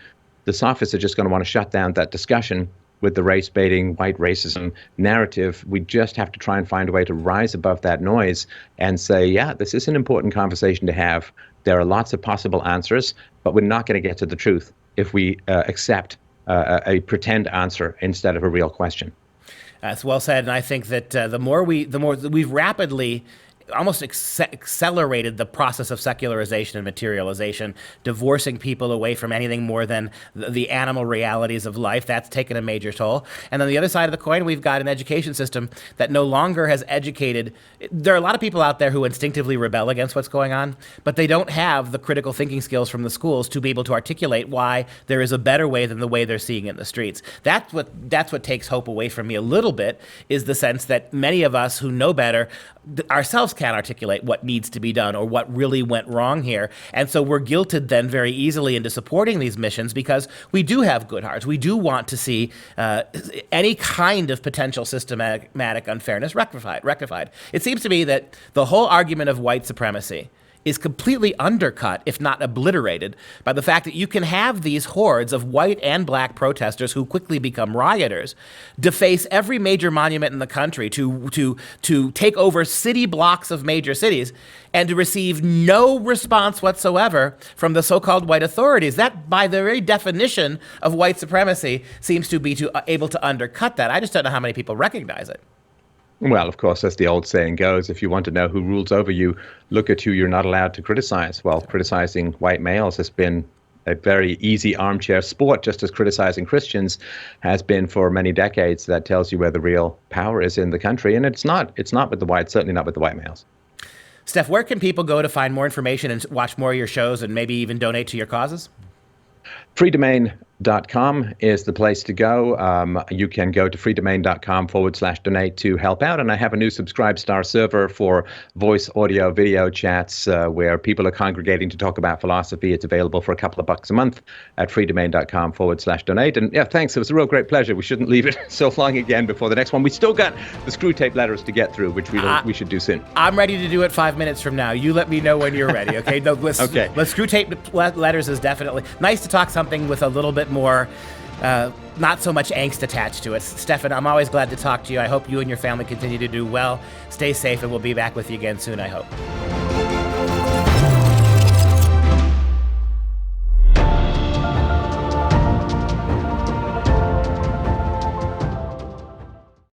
the sophists are just going to want to shut down that discussion with the race-baiting, white racism narrative. We just have to try and find a way to rise above that noise and say, yeah, this is an important conversation to have. There are lots of possible answers, but we're not going to get to the truth if we accept a pretend answer instead of a real question. That's well said, and I think that the more we've rapidly almost accelerated the process of secularization and materialization, divorcing people away from anything more than the animal realities of life. That's taken a major toll. And on the other side of the coin, we've got an education system that no longer has educated. There are a lot of people out there who instinctively rebel against what's going on, but they don't have the critical thinking skills from the schools to be able to articulate why there is a better way than the way they're seeing it in the streets. That's what takes hope away from me a little bit, is the sense that many of us who know better ourselves can't articulate what needs to be done or what really went wrong here. And so we're guilted then very easily into supporting these missions because we do have good hearts. We do want to see any kind of potential systematic unfairness rectified. It seems to me that the whole argument of white supremacy is completely undercut, if not obliterated, by the fact that you can have these hordes of white and black protesters who quickly become rioters deface every major monument in the country, to take over city blocks of major cities, and to receive no response whatsoever from the so-called white authorities. That, by the very definition of white supremacy, seems to be able to undercut that. I just don't know how many people recognize it. Well, of course, as the old saying goes, if you want to know who rules over you, look at who you're not allowed to criticize. Well, criticizing white males has been a very easy armchair sport, just as criticizing Christians has been for many decades. That tells you where the real power is in the country. And it's not with the whites, certainly not with the white males. Steph, where can people go to find more information and watch more of your shows and maybe even donate to your causes? freedomain.com is the place to go. You can go to freedomain.com/donate to help out. And I have a new Subscribe server for voice, audio, video chats where people are congregating to talk about philosophy. It's available for a couple of bucks a month at freedomain.com/donate. And yeah, thanks. It was a real great pleasure. We shouldn't leave it so long again before the next one. We still got the screw tape letters to get through, which we should do soon. I'm ready to do it 5 minutes from now. You let me know when you're ready, okay? No, okay. Screw tape letters is definitely nice to talk something with a little bit more, not so much angst attached to it. Stefan, I'm always glad to talk to you. I hope you and your family continue to do well. Stay safe, and we'll be back with you again soon, I hope.